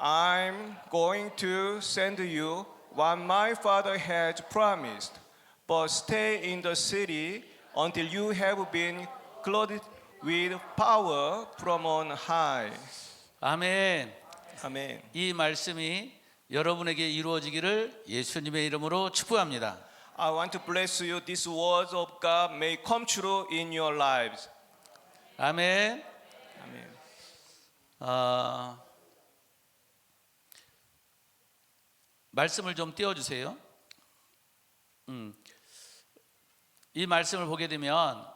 I'm going to send you what my father has promised, but stay in the city until you have been clothed with power from on high. 아멘. 아멘. 이 말씀이 여러분에게 이루어지기를 예수님의 이름으로 축복합니다. I want to bless you. These words of God may come true in your lives. 아멘. 아멘. 말씀을 좀 띄워주세요. 이 말씀을 보게 되면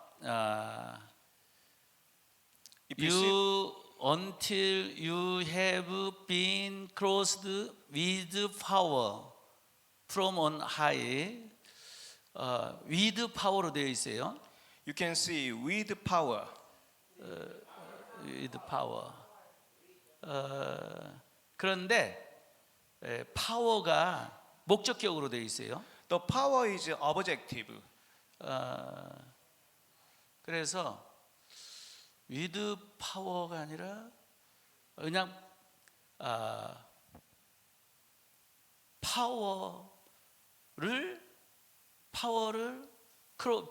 If you see, You until you have been clothed with power from on high. with power로 되어 있어요. you can see with power. with power. 그런데 파워가 목적격으로 되어 있어요. The power is objective. 그래서 with power가 아니라 그냥 파워를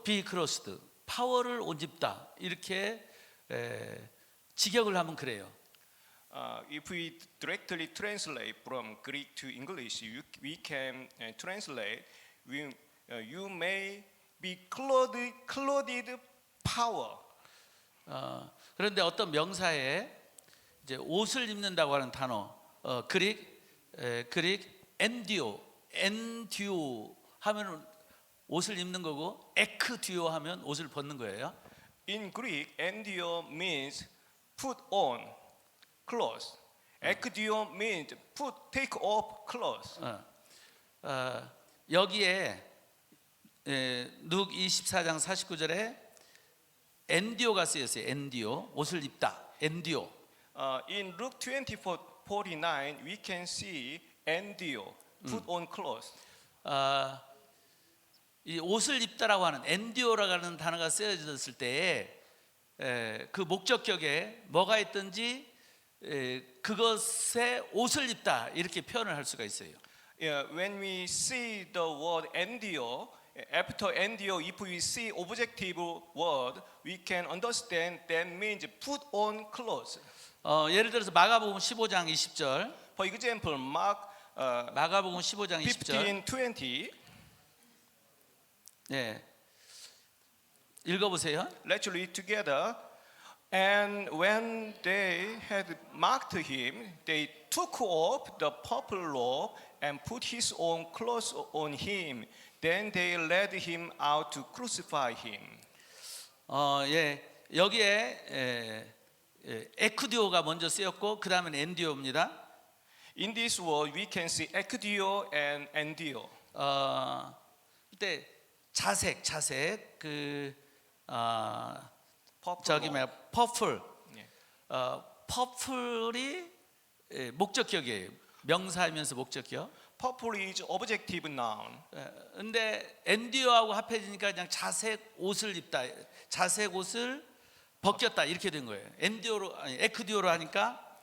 be crossed, 파워를 옷 입다 이렇게 직역을 하면 그래요. If we directly translate from Greek to English, we can translate you may be clothed power. 그런데 어떤 명사에 이제 옷을 입는다고 하는 단어, 그릭 엔디오 하면 옷을 입는 거고, 에크디오 하면 옷을 벗는 거예요. In Greek, endio means put on clothes. Ekdio means take off clothes. 여기에 룩 24장 49절에 엔디오가 쓰였어요. 엔디오, 옷을 입다. 엔디오. In Luke 24:49, we can see endio, put on clothes. 이 옷을 입다라고 하는 엔디오라고 하는 단어가 쓰여졌을 때에 그 목적격에 뭐가 있든지 그것에 옷을 입다 이렇게 표현을 할 수가 있어요. When we see the word endio, after endio, if we see objective word, we can understand that means put on clothes. 예를 들어서 마가복음 15장 20절. For example, 마가복음 15장 20절. 15:20. 네. 읽어보세요. Let's read together. And when they had marked him, they took off the purple robe and put his own clothes on him. Then they led him out to crucify him. 여기에 에크디오가 먼저 쓰였고 그 다음엔 엔디오입니다. In this word, we can see ekdio and endio. 그때 자색 저기 뭐야 퍼플. 퍼플이 목적격이에요. 명사이면서 목적격. Purple is objective noun. 근데 엔디오하고 합해지니까 그냥 자색 옷을 입다, 자색 옷을 벗겼다 이렇게 된 거예요. 에크디오로 하니까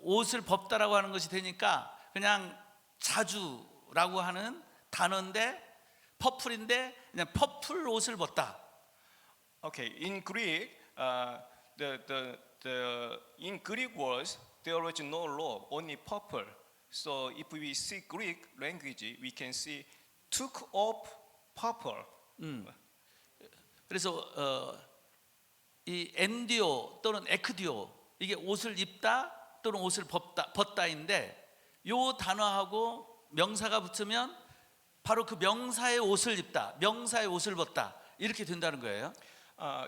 옷을 벗다라고 하는 것이 되니까 그냥 자주라고 하는 단어인데 퍼플인데 그냥 퍼플 옷을 벗다. Okay, in Greek, in Greek words there was no robe, only purple. So if we see Greek language, we can see took off purple. 그래서 이 엔디오 또는 에크디오 이게 옷을 입다 또는 옷을 벗다인데 요 단어하고 명사가 붙으면 바로 그 명사의 옷을 입다, 명사의 옷을 벗다 이렇게 된다는 거예요.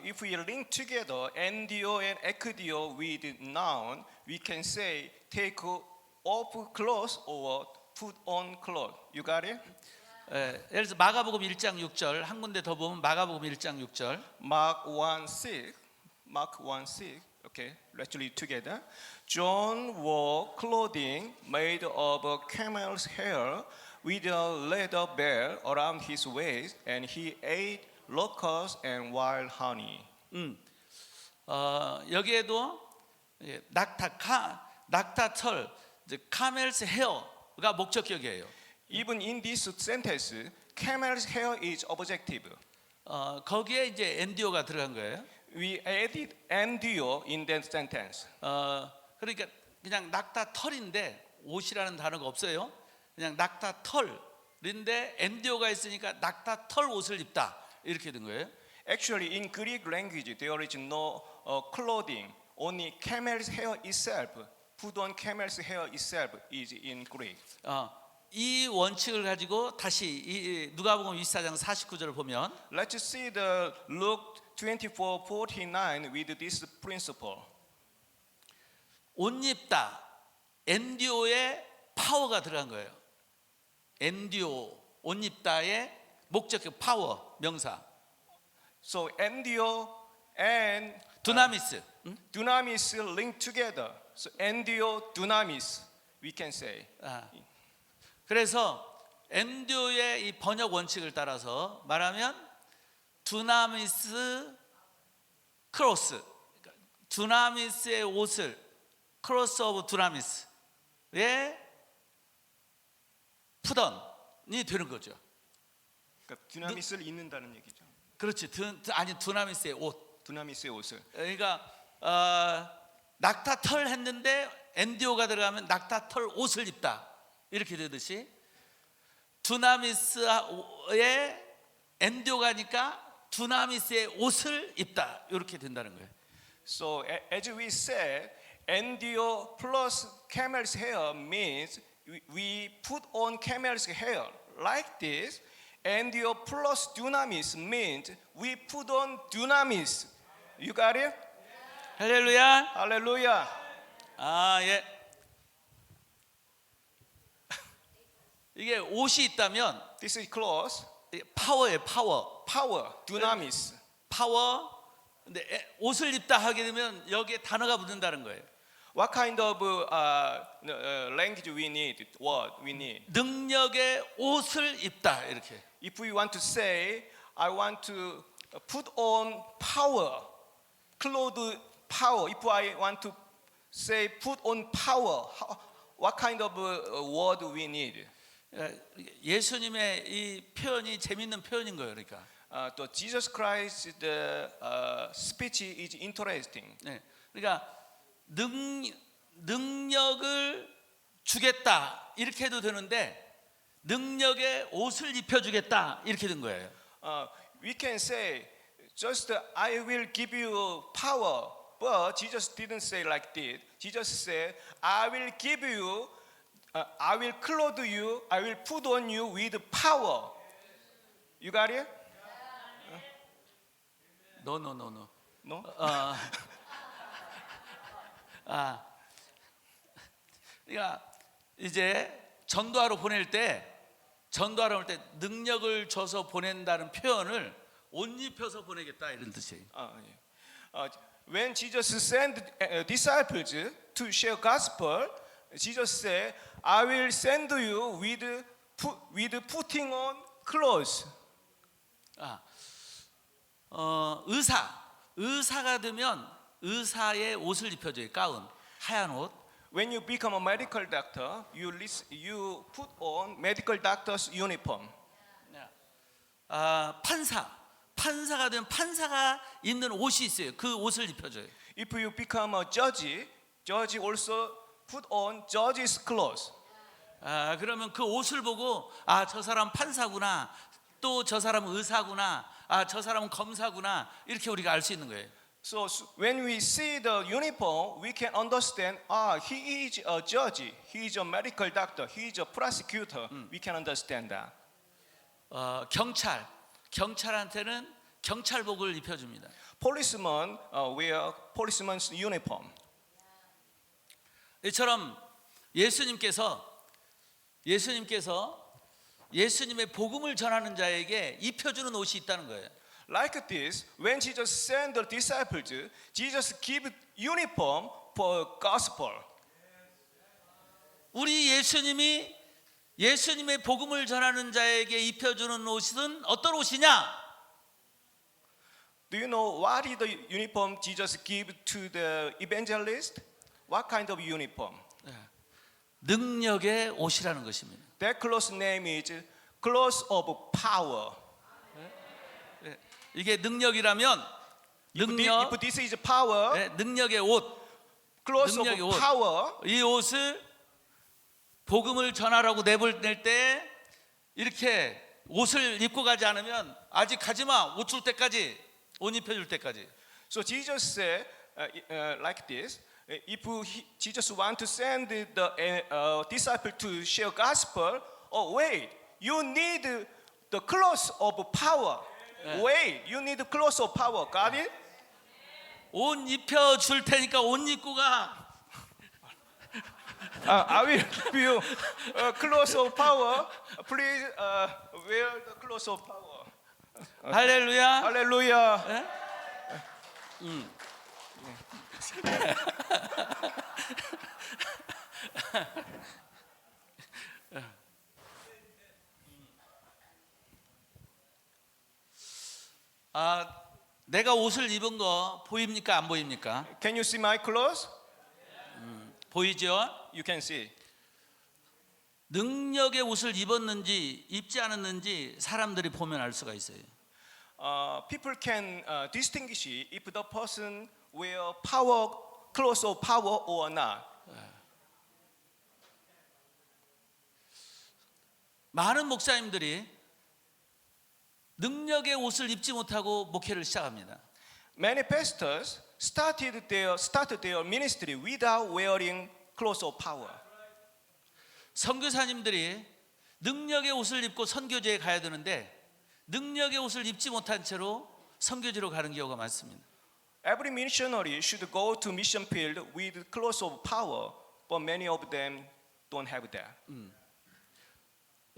If we link together endio and ekdio with noun, we can say take off clothes or put on clothes. You got it? 예를 들어서 마가복음 1장 6절 한 군데 더 보면 마가복음 1장 6절. Mark 1:6. Okay, let's read together. John wore clothing made of camel's hair with a leather belt around his waist, and he ate locusts and wild honey. 여기에도 낙타털 이제 camel's hair가 목적격이에요. Even in this sentence, camel's hair is objective. 거기에 이제 endio가 들어간 거예요. We added endure in that sentence. 그러니까 그냥 낙타 털인데 옷이라는 단어가 없어요. 그냥 낙타 털인데 엔디오가 있으니까 낙타 털 옷을 입다 이렇게 된 거예요. Actually, in Greek language, there is no clothing. Only camel's hair itself, put on camel's hair itself is in Greek. 이 원칙을 가지고 다시 이 누가복음 24장 49절을 보면 Let's see the Luke 24:49 with this principle. 옷 입다 엔디오의 파워가 들어간 거예요. 엔디오 옷 입다의 목적격 파워 명사 So endure and 두나미스. dunamis linked together. So endure, dunamis, we can say. 그래서 엔디오의 이 번역 원칙을 따라서 말하면 두나미스 크로스, 두나미스의 옷을 크로스 오브 두나미스에 푸던이 되는 거죠. 그러니까 두나미스를 입는다는 얘기죠. 그렇지. 아니 두나미스의 옷. 두나미스의 옷을. 그러니까 낙타 털 했는데 엔디오가 들어가면 낙타 털 옷을 입다 이렇게 되듯이 두나미스의 엔디오가니까 두나미스의 옷을 입다 이렇게 된다는 거예요. So as we said, endure plus camel's hair means we put on camel's hair like this. Endure plus dunamis means we put on dunamis. You got it? 할렐루야. Hallelujah. 예. 이게 옷이 있다면 This is close. 파워예요, 파워. Power, dunamis. 파워. 근데 옷을 입다 하게 되면 여기에 단어가 붙는다는 거예요. What kind of language we need? Word we need? 능력의 옷을 입다 이렇게. If we want to say, I want to put on power, clothe power. If I want to say put on power, what kind of word we need? 예수님의 이 표현이 재밌는 표현인 거예요, 그러니까. 또 Jesus Christ the speech is interesting. 네, 그러니까 능력을 주겠다 이렇게 해도 되는데 능력의 옷을 입혀주겠다 이렇게 된 거예요. We can say just I will give you power, but Jesus didn't say like this. Jesus said, I will give you, I will clothe you, I will put on you with power. You got it? No. No? 그러니까 이제 전도하러 보낼 때 능력을 줘서 보낸다는 표현을 옷 입혀서 보내겠다 이런 뜻이에요. When Jesus sent disciples to share gospel, Jesus said, I will send you with putting on clothes. 의사가 되면 의사의 옷을 입혀줘요. 가운, 하얀 옷. When you become a medical doctor, you put on medical doctor's uniform. 판사가 되면 판사가 입는 옷이 있어요. 그 옷을 입혀줘요. If you become a judge also put on judge's clothes. 그러면 그 옷을 보고 저 사람 판사구나, 또 저 사람은 의사구나, 저 사람은 검사구나 이렇게 우리가 알 수 있는 거예요. So when we see the uniform, we can understand. He is a judge, he is a medical doctor, he is a prosecutor. We can understand that. 경찰한테는 경찰복을 입혀줍니다. Policemen wear policeman's uniform. 이처럼 예수님의 복음을 전하는 자에게 입혀주는 옷이 있다는 거예요. Like this, when Jesus sent the disciples, Jesus gave uniform for gospel. 우리 예수님의 복음을 전하는 자에게 입혀주는 옷은 어떤 옷이냐? Do you know what is the uniform Jesus gave to the evangelist? What kind of uniform? 능력의 옷이라는 것입니다. That clothes name is clothes of power. 이게 능력이라면 능력, If this is power, 네, 능력의 옷, clothes 능력의 of 옷. power. 이 옷을 복음을 전하라고 내보낼 때 이렇게 옷을 입고 가지 않으면 아직 가지마, 옷 줄 때까지, 옷 입혀줄 때까지. So Jesus said like this. If Jesus want to send the disciple to share gospel, oh wait, you need the clothes of power. Wait, you need the clothes of power. Got it? 옷 입혀줄 테니까 옷 입고 가. I will give you clothes of power. Please wear the clothes of power. 할렐루야. Hallelujah. 내가 옷을 입은 거 보입니까? 안 보입니까? Can you see my clothes? 보이죠? You can see. 능력의 옷을 입었는지 입지 않았는지 사람들이 보면 알 수가 있어요. People can distinguish if the person wear power clothes of power or not. 많은 목사님들이 능력의 옷을 입지 못하고 목회를 시작합니다. Many pastors started their ministry without wearing clothes of power. 선교사님들이 능력의 옷을 입고 선교지에 가야 되는데 능력의 옷을 입지 못한 채로 선교지로 가는 경우가 많습니다. Every missionary should go to mission field with clothes of power, but many of them don't have that.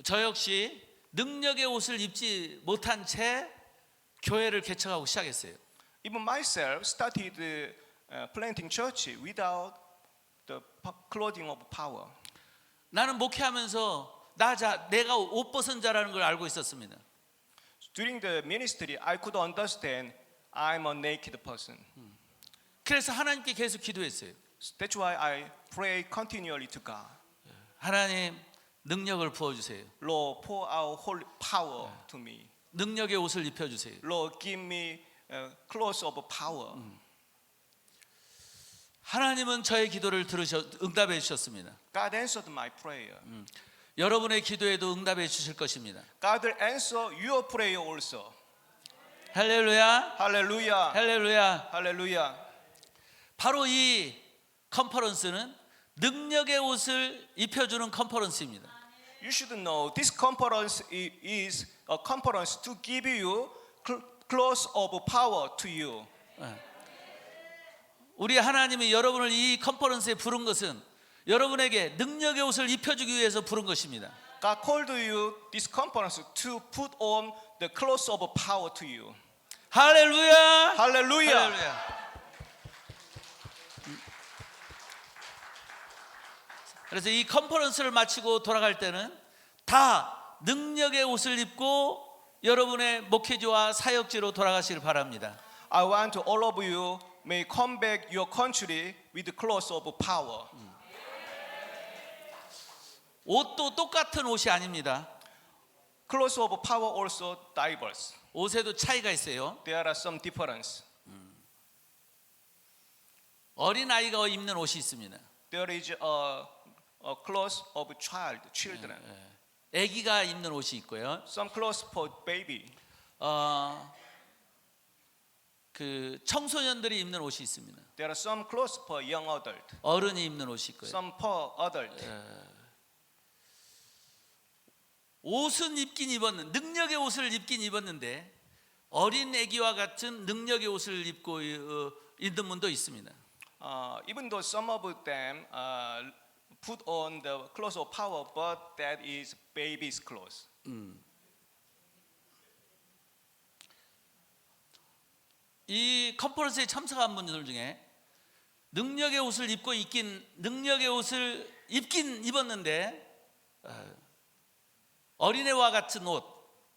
저 역시 능력의 옷을 입지 못한 채 교회를 개척하고 시작했어요. Even myself started planting church without the clothing of power. 나는 목회하면서 내가 옷 벗은 자라는 걸 알고 있었습니다. During the ministry, I could understand I'm a naked person. 그래서 하나님께 계속 기도했어요. That's why I pray continually to God. 하나님 능력을 부어주세요. Lord, pour out holy power to me. 능력의 옷을 입혀주세요. Lord, give me clothes of power. 하나님은 저의 기도를 응답해 주셨습니다. God answered my prayer. 여러분의 기도에도 응답해 주실 것입니다. God will answer your prayer also. 할렐루야. Hallelujah. 할렐루야. Hallelujah. 바로 이 컨퍼런스는 능력의 옷을 입혀주는 컨퍼런스입니다. You should know this conference is a conference to give you clothes of power to you. 우리 하나님이 여러분을 이 컨퍼런스에 부른 것은 여러분에게 능력의 옷을 입혀주기 위해서 부른 것입니다. God called you this conference to put on the clothes of power to you. 할렐루야. Hallelujah. 할렐루야. 그래서 이 컨퍼런스를 마치고 돌아갈 때는 다 능력의 옷을 입고 여러분의 목회지와 사역지로 돌아가시길 바랍니다. I want all of you may come back your country with clothes of power. 옷도 똑같은 옷이 아닙니다. Clothes of power also diverse. 옷에도 차이가 있어요. There are some difference. 어린 아이가 입는 옷이 있습니다. There is a clothes of children. 아기가 입는 옷이 있고요. Some clothes for baby. 그 청소년들이 입는 옷이 있습니다. There are some clothes for young adult. 어른이 입는 옷이 있고요. Some for adult. 옷은 입긴 입었는 능력의 옷을 입긴 입었는데 어린 아기와 같은 능력의 옷을 입고 있는 분도 있습니다. Even though some of them put on the clothes of power, but that is baby's clothes. 이 컨퍼런스에 참석한 분들 중에 능력의 옷을 능력의 옷을 입긴 입었는데 어린애와 같은 옷,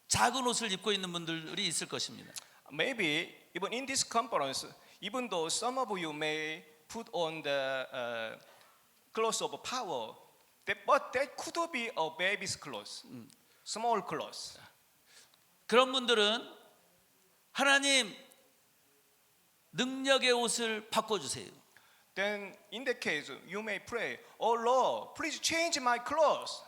작은 옷을 입고 있는 분들이 있을 것입니다. Maybe even in this conference, even though some of you may put on the clothes of power, But that could be a baby's clothes, small clothes. 그런 분들은 하나님 능력의 옷을 바꿔주세요. Then in that case, you may pray, "Oh Lord, please change my clothes.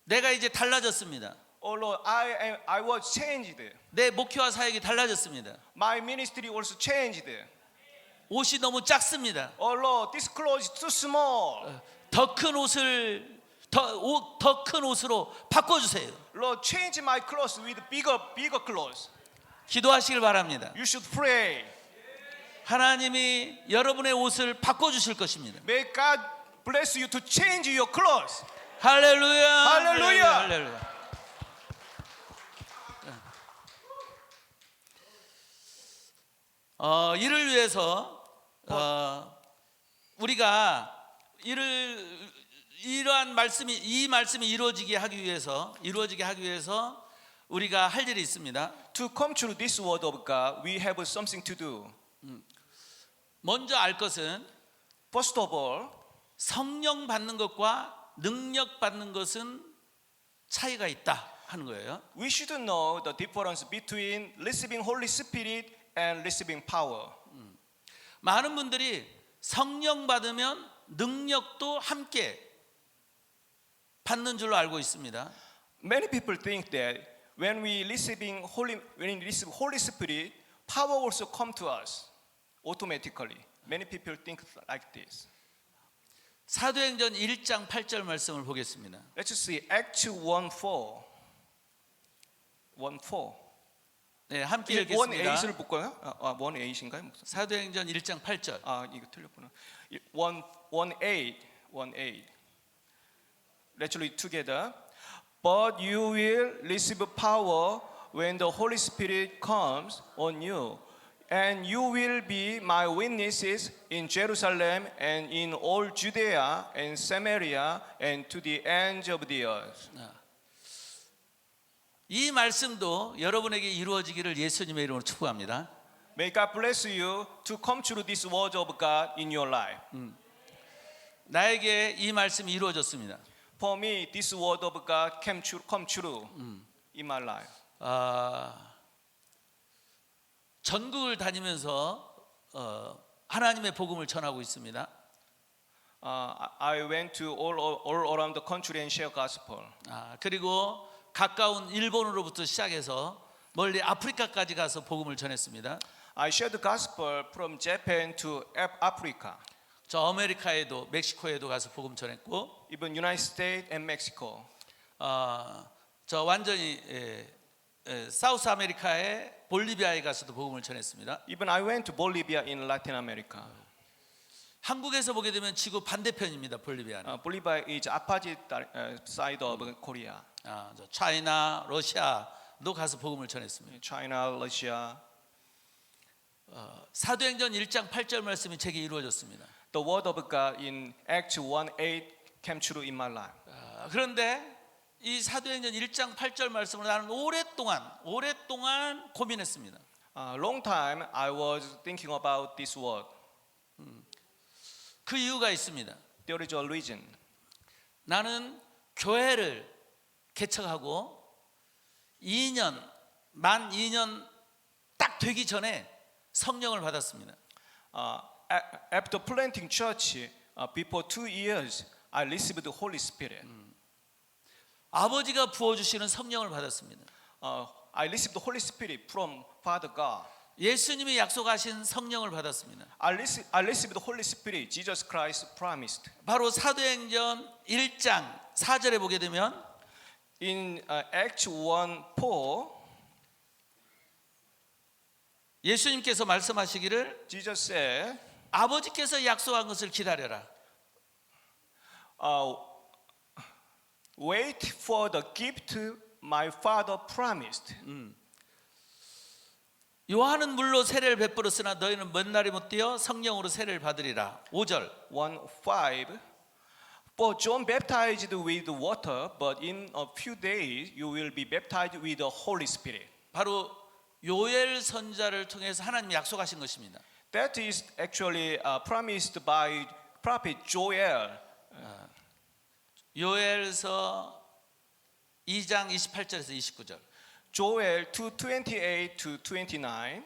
내가 이제 달라졌습니다. Oh Lord, I was changed. 내 목회와 사역이 달라졌습니다. My ministry also changed. 옷이 너무 작습니다. Oh Lord, this clothes is too small. 더 큰 옷을 더 큰 옷으로 바꿔주세요. Lord, change my clothes with bigger clothes." 기도하시길 바랍니다. You should pray. 하나님이 여러분의 옷을 바꿔주실 것입니다. May God bless you to change your clothes. 할렐루야. 할렐루야. 할렐루야. 이를 위해서 우리가 이러한 말씀이 이 말씀이 이루어지게 하기 위해서 우리가 할 일이 있습니다. To come through this word of God, we have something to do. 먼저 알 것은 First of all, 성령 받는 것과 능력 받는 것은 차이가 있다 하는 거예요. we should know the difference between receiving Holy Spirit and receiving power. 많은 분들이 성령 받으면 능력도 함께 받는 줄로 알고 있습니다. Many people think that when we receive Holy Spirit, power also come to us automatically. Many people think like this. 사도행전 1장 8절 말씀을 보겠습니다. Let's see Acts 1:4. 1:4. 네, 함께 읽겠습니다. 1:8을 볼까요? 1:8인가요? 사도행전 1장 8절. 이거 틀렸구나. 1:8. Let's read together. But you will receive power when the Holy Spirit comes on you, and you will be my witnesses in Jerusalem and in all Judea and Samaria and to the ends of the earth. 이 말씀도 여러분에게 이루어지기를 예수님의 이름으로 축복합니다. May God bless you to come through this word of God in your life. 나에게 이 말씀이 이루어졌습니다. For me, this word of God come true in my life. 전국을 다니면서 하나님의 복음을 전하고 있습니다. I went to all around the country and share gospel. 그리고 가까운 일본으로부터 시작해서 멀리 아프리카까지 가서 복음을 전했습니다. I shared the gospel from Japan to Africa, 저 아메리카에도 멕시코에도 가서 복음 전했고, even United States and Mexico. 저 완전히 사우스 아메리카의 볼리비아에 가서도 복음을 전했습니다. Even I went to Bolivia in Latin America. 한국에서 보게 되면 지구 반대편입니다. 볼리비아는. Bolivia is opposite side of Korea. 저 차이나, 러시아도 가서 복음을 전했습니다. China, Russia. 사도행전 1장 8절 말씀이 제게 이루어졌습니다. The word of God in Acts 1:8 came true in my life. 그런데 이 사도행전 1장 8절 말씀을 나는 오랫동안 고민했습니다. Long time I was thinking about this word. 그 이유가 있습니다. There is a reason. 나는 교회를 개척하고 만 2년 딱 되기 전에 성령을 받았습니다. After planting church, before 2 years, I received the Holy Spirit. 아버지가 부어주시는 성령을 받았습니다. I received the Holy Spirit from Father God. 예수님이 약속하신 성령을 받았습니다. I received the Holy Spirit. Jesus Christ promised. 바로 사도행전 1장 4절에 보게 되면 In Acts 1:4, 예수님께서 말씀하시기를 Jesus said, 아버지께서 약속한 것을 기다려라. Wait for the gift my Father promised. 요한은 물로 세례를 베풀었으나 너희는 먼 날이 못 되어 성령으로 세례를 받으리라. 5절. 1:5. For John baptized with water, but in a few days you will be baptized with the Holy Spirit. 바로 요엘 선지자를 통해서 하나님이 약속하신 것입니다. That is actually promised by prophet Joel. 요엘서 2장 28절에서 29절. Joel 2:28 to 29.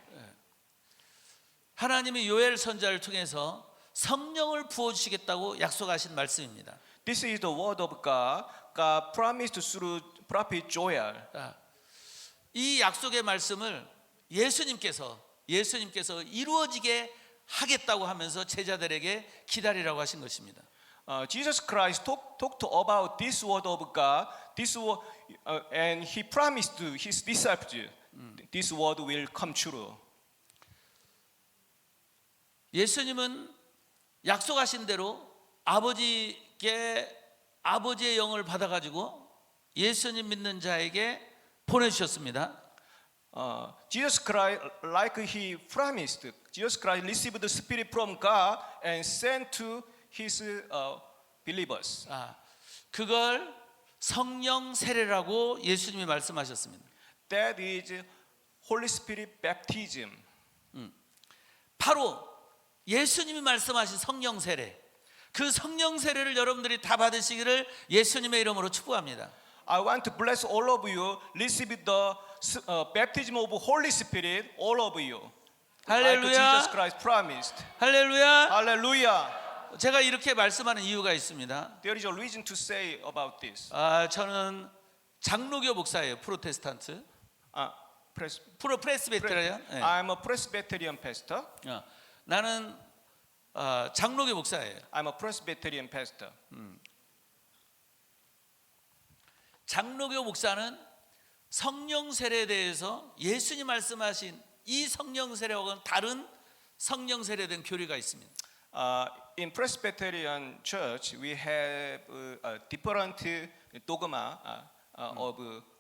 하나님이 요엘 선지자를 통해서 성령을 부어 주시겠다고 약속하신 말씀입니다. This is the word of God. God promised through prophet Joel. 이 약속의 말씀을 예수님께서 이루어지게 하겠다고 하면서 제자들에게 기다리라고 하신 것입니다. Jesus Christ talked about this word of God. And he promised to his disciples, this word will come true. 예수님은 약속하신 대로 아버지의 영을 받아가지고 예수님 믿는 자에게 보내주셨습니다. Jesus Christ, like he promised, Jesus Christ received the Spirit from God and sent to his believers. 그걸 성령 세례라고 예수님이 말씀하셨습니다. That is Holy Spirit baptism. 바로 예수님이 말씀하신 성령 세례, 그 성령 세례를 여러분들이 다 받으시기를 예수님의 이름으로 축복합니다. I want to bless all of you. Receive the baptism of Holy Spirit, all of you. Like Jesus 할렐루야. Christ promised. 할렐루야. Hallelujah. 제가 이렇게 말씀하는 이유가 있습니다. There is a reason to say about this. 저는 장로교 목사예요. 프로테스탄트. 프레스비테리안. 네. I'm a Presbyterian pastor. 나는 장로교 목사예요. I'm a Presbyterian pastor. 장로교 목사는 성령 세례에 대해서 예수님 말씀하신 이 성령 세례와는 다른 성령 세례에 대한 교리가 있습니다. In Presbyterian Church, we have a different dogma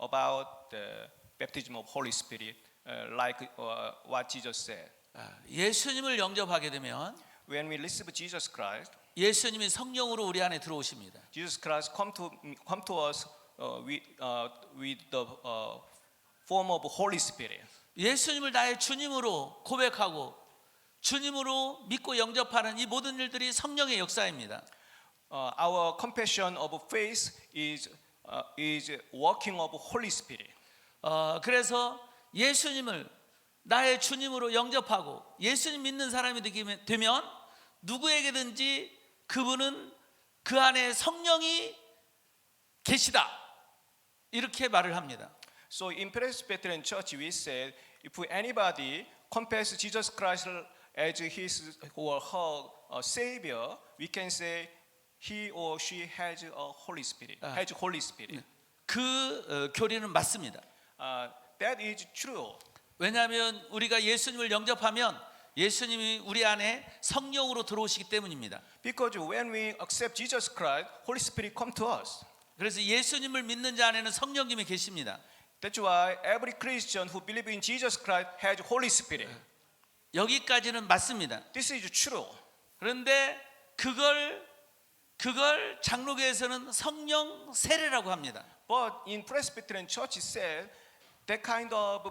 about the baptism of Holy Spirit, like what Jesus said. 예수님을 영접하게 되면 When we receive Jesus Christ, 예수님이 성령으로 우리 안에 들어오십니다. Jesus Christ come to us with the form of Holy Spirit. 예수님을 나의 주님으로 고백하고 주님으로 믿고 영접하는 이 모든 일들이 성령의 역사입니다. Our confession of faith is working of Holy Spirit. 그래서 예수님을 나의 주님으로 영접하고 예수님 믿는 사람이 되면 누구에게든지 그분은 그 안에 성령이 계시다 이렇게 말을 합니다. So in Presbyterian Church we said if anybody confess Jesus Christ as his or her savior, we can say he or she has a Holy Spirit. Has Holy Spirit. 그 교리는 맞습니다. That is true. 왜냐하면 우리가 예수님을 영접하면 예수님이 우리 안에 성령으로 들어오시기 때문입니다. Because when we accept Jesus Christ, Holy Spirit come to us. 그래서 예수님을 믿는 자 안에는 성령님이 계십니다. That's why every Christian who believes in Jesus Christ has Holy Spirit. 여기까지는 맞습니다. This is true. 그런데 그걸 장로교에서는 성령 세례라고 합니다. But in Presbyterian Church it said that kind of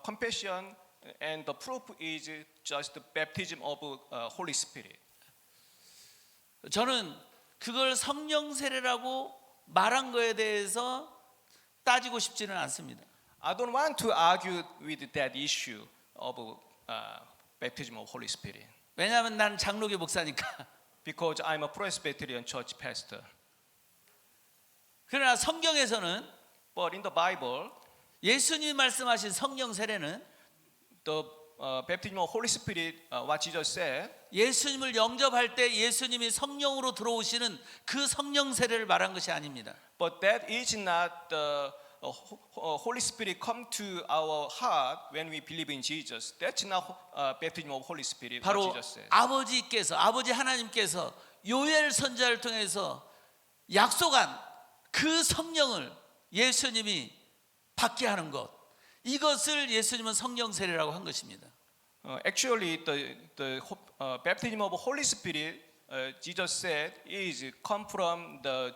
confession and the proof is just the baptism of Holy Spirit. 저는 그걸 성령 세례라고 말한 거에 대해서 따지고 싶지는 않습니다. I don't want to argue with that issue of baptism of Holy Spirit 왜냐하면 난 장로교 목사니까. because I'm a Presbyterian church pastor. 그러나 성경에서는 But in the Bible, 예수님이 말씀하신 성령 세례는 the baptism of Holy Spirit, what Jesus said, 예수님을 영접할 때 예수님이 성령으로 들어오시는 그 성령 세례를 말한 것이 아닙니다. but that is not the Holy Spirit come to our heart when we believe in Jesus. That's not baptism of Holy Spirit. What 바로 Jesus said. 아버지 하나님께서 요엘 선지자를 통해서 약속한 그 성령을 예수님이 받게 하는 것, 이것을 예수님은 성령 세례라고 한 것입니다. Actually, the baptism of Holy Spirit, Jesus said, is come from the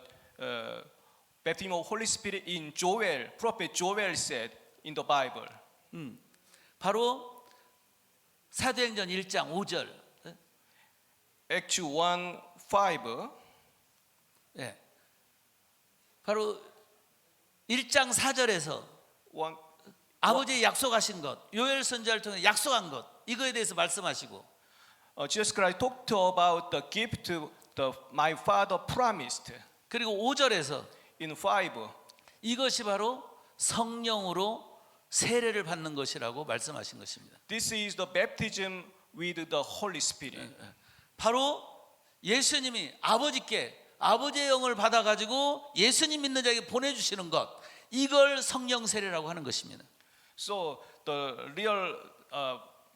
baptism of Holy Spirit in Joel. Prophet Joel said in the Bible. 바로 사도행전 1장 5절. Acts 1:5. 예. 바로 1장 4절에서 One, 아버지의 약속하신 것, 요엘 선지자를 통해 약속한 것, 이거에 대해서 말씀하시고, Jesus Christ talked about the gift my father promised. 그리고 5절에서 In 5, 이것이 바로 성령으로 세례를 받는 것이라고 말씀하신 것입니다. this is the baptism with the Holy Spirit. 바로 예수님이 아버지께 아버지의 영을 받아가지고 예수님 믿는 자에게 보내주시는 것, 이걸 성령 세례라고 하는 것입니다. So the real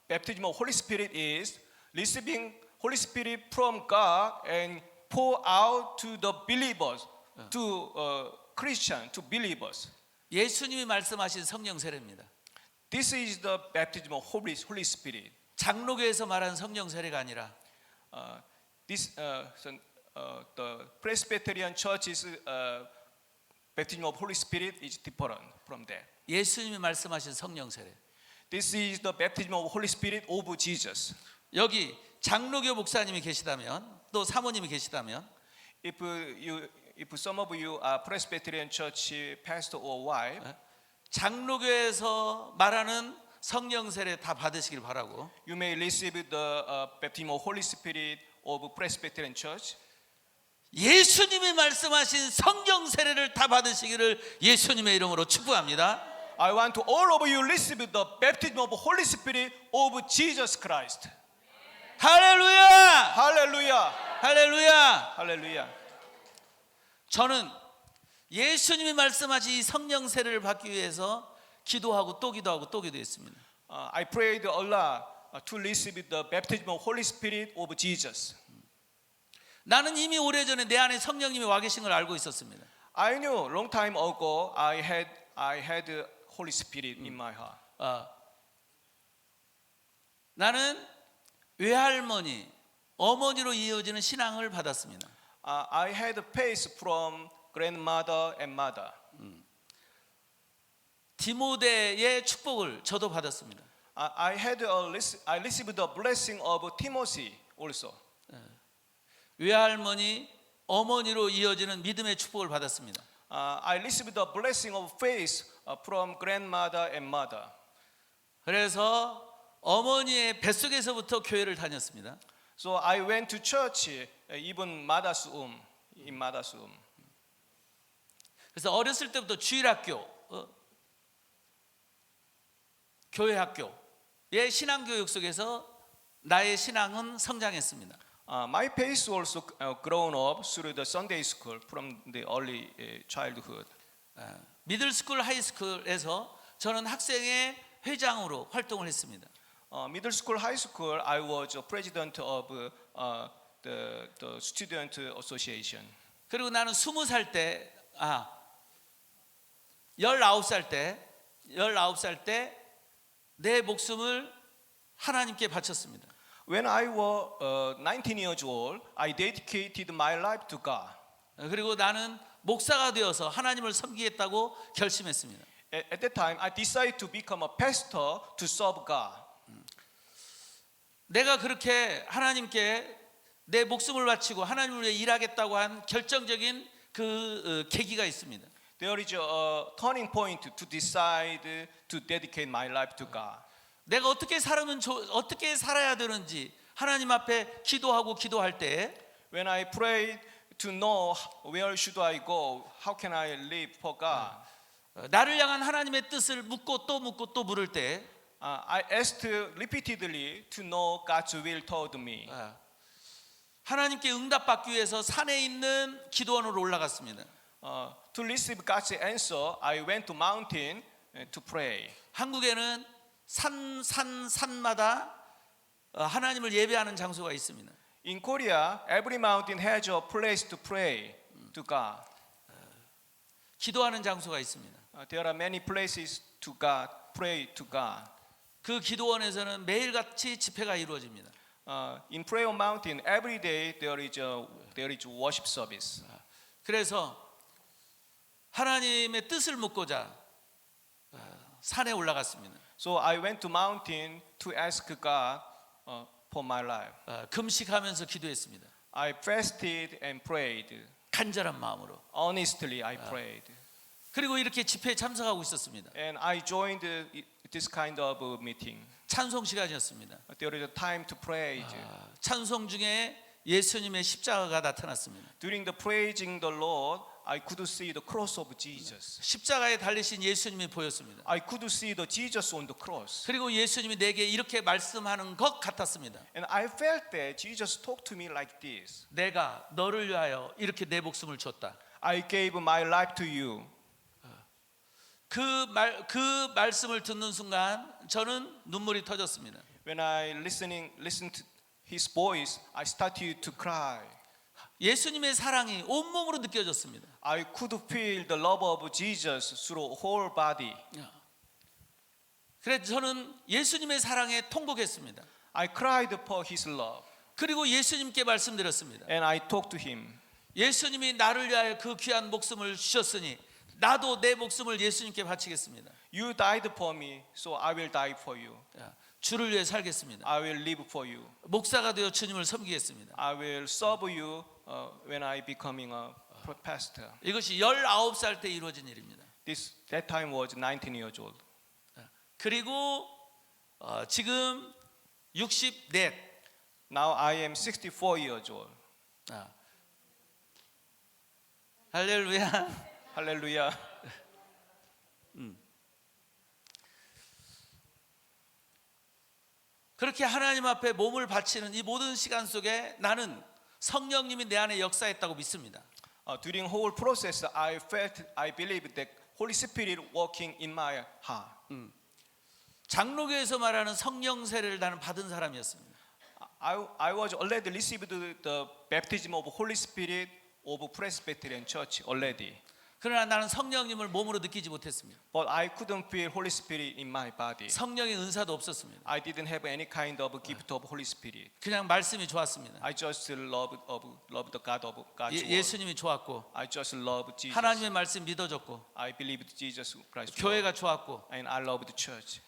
baptism of Holy Spirit is receiving Holy Spirit from God and pour out to the believers, to Christian, to believers. 예수님이 말씀하신 성령 세례입니다. This is the baptism of Holy Spirit. 장로교에서 말하는 성령 세례가 아니라 The Presbyterian Church's baptism of Holy Spirit is different from that. 예수님이 말씀하신 성령 세례. This is the baptism of Holy Spirit of Jesus. 여기 장로교 목사님이 계시다면, 또 사모님이 계시다면, If some of you are Presbyterian Church pastor or wife, 장로교에서 말하는 성령 세례 다 받으시길 바라고, you may receive the baptism of Holy Spirit of Presbyterian Church. 예수님이 말씀하신 성령 세례를 다 받으시기를 예수님의 이름으로 축복합니다. I want to all of you receive the baptism of Holy Spirit of Jesus Christ. 할렐루야! Hallelujah. 할렐루야! Hallelujah. 저는 예수님이 말씀하신 이 성령 세례를 받기 위해서 기도하고 또 기도하고 또 기도했습니다. I prayed Allah to receive the baptism of Holy Spirit of Jesus. 나는 이미 오래전에 내 안에 성령님이 와 계신 걸 알고 있었습니다. I knew long time ago I had Holy Spirit in my heart. 나는 외할머니, 어머니로 이어지는 신앙을 받았습니다. I had faith from grandmother and mother. 디모데의 축복을 저도 받았습니다. I received the blessing of Timothy also. 외할머니, 어머니로 이어지는 믿음의 축복을 받았습니다. I received the blessing of faith from grandmother and mother. 그래서 어머니의 뱃속에서부터 교회를 다녔습니다. So I went to church even mother's womb, in mother's womb. 그래서 어렸을 때부터 주일학교, 교회 학교의 신앙 교육 속에서 나의 신앙은 성장했습니다. My faith also grown up through the Sunday school from the early childhood. 미들스쿨, 하이스쿨에서 저는 학생의 회장으로 활동을 했습니다. Middle school, high school, I was a president of the student association. 그리고 나는 20살 때, 19살 때 내 목숨을 하나님께 바쳤습니다. When I was 19 years old, I dedicated my life to God. 그리고 나는 목사가 되어서 하나님을 섬기겠다고 결심했습니다. At that time, I decided to become a pastor to serve God. 내가 그렇게 하나님께 내 목숨을 바치고 하나님을 위해 일하겠다고 한 결정적인 그 계기가 있습니다. There is a turning point to decide to dedicate my life to God. 내가 어떻게 살아야 되는지 하나님 앞에 기도할 때 When I prayed to know where should I go, how can I live for God, 나를 향한 하나님의 뜻을 묻고 또 물을 때 I asked repeatedly to know God's will toward me. 하나님께 응답받기 위해서 산에 있는 기도원으로 올라갔습니다. To receive God's answer, I went to mountain to pray. 한국에는 산마다 하나님을 예배하는 장소가 있습니다. In Korea, every mountain has a place to pray to God. 기도하는 장소가 있습니다. There are many places to God, pray to God. 그 기도원에서는 매일같이 집회가 이루어집니다. In Prayer Mountain, every day there is worship service. 그래서 하나님의 뜻을 묻고자 산에 올라갔습니다. So I went to mountain to ask God for my life. 금식하면서 기도했습니다. I fasted and prayed. 간절한 마음으로. Honestly, I prayed. 그리고 이렇게 집회에 참석하고 있었습니다. And I joined this kind of meeting. 찬송 시간이었습니다. There is a time to praise. 찬송 중에 예수님의 십자가가 나타났습니다. During the praising the Lord, I could see the cross of Jesus. 십자가에 달리신 예수님이 보였습니다. I could see the Jesus on the cross. 그리고 예수님이 내게 이렇게 말씀하는 것 같았습니다. And I felt that Jesus talked to me like this. 내가 너를 위하여 이렇게 내 목숨을 줬다. I gave my life to you. 그 말씀을 듣는 순간 저는 눈물이 터졌습니다. When I listened to his voice, I started to cry. 예수님의 사랑이 온몸으로 느껴졌습니다. I could feel the love of Jesus through whole body. 그래서 저는 예수님의 사랑에 통곡했습니다. I cried for his love. 그리고 예수님께 말씀드렸습니다. And I talked to him. 예수님이 나를 위하여 그 귀한 목숨을 주셨으니 나도 내 목숨을 예수님께 바치겠습니다. You died for me, so I will die for you. 주를 위해 살겠습니다. I will live for you. 목사가 되어 주님을 섬기겠습니다. I will serve you when I becoming a pastor. 이것이 19살 때 이루어진 일입니다. That time was 19 years old. 그리고 지금 64. Now I am 64 years old. 할렐루야. 할렐루야. 그렇게 하나님 앞에 몸을 바치는 이 모든 시간 속에 나는 성령님이 내 안에 역사했다고 믿습니다. During whole process, I believe that Holy Spirit working in my heart. 장로교에서 말하는 성령 세례를 나는 받은 사람이었습니다. I was already received the baptism of Holy Spirit of Presbyterian Church already. 그러나 나는 성령님을 몸으로 느끼지 못했습니다. But I couldn't feel Holy Spirit in my body. 성령의 은사도 없었습니다. I didn't have any kind of gift of Holy Spirit. 그냥 말씀이 좋았습니다. I just loved the God of God's word. 예수님이 좋았고 I just loved Jesus. 하나님의 말씀 믿어줬고 I believed Jesus Christ. 교회가 좋았고 And I loved the church.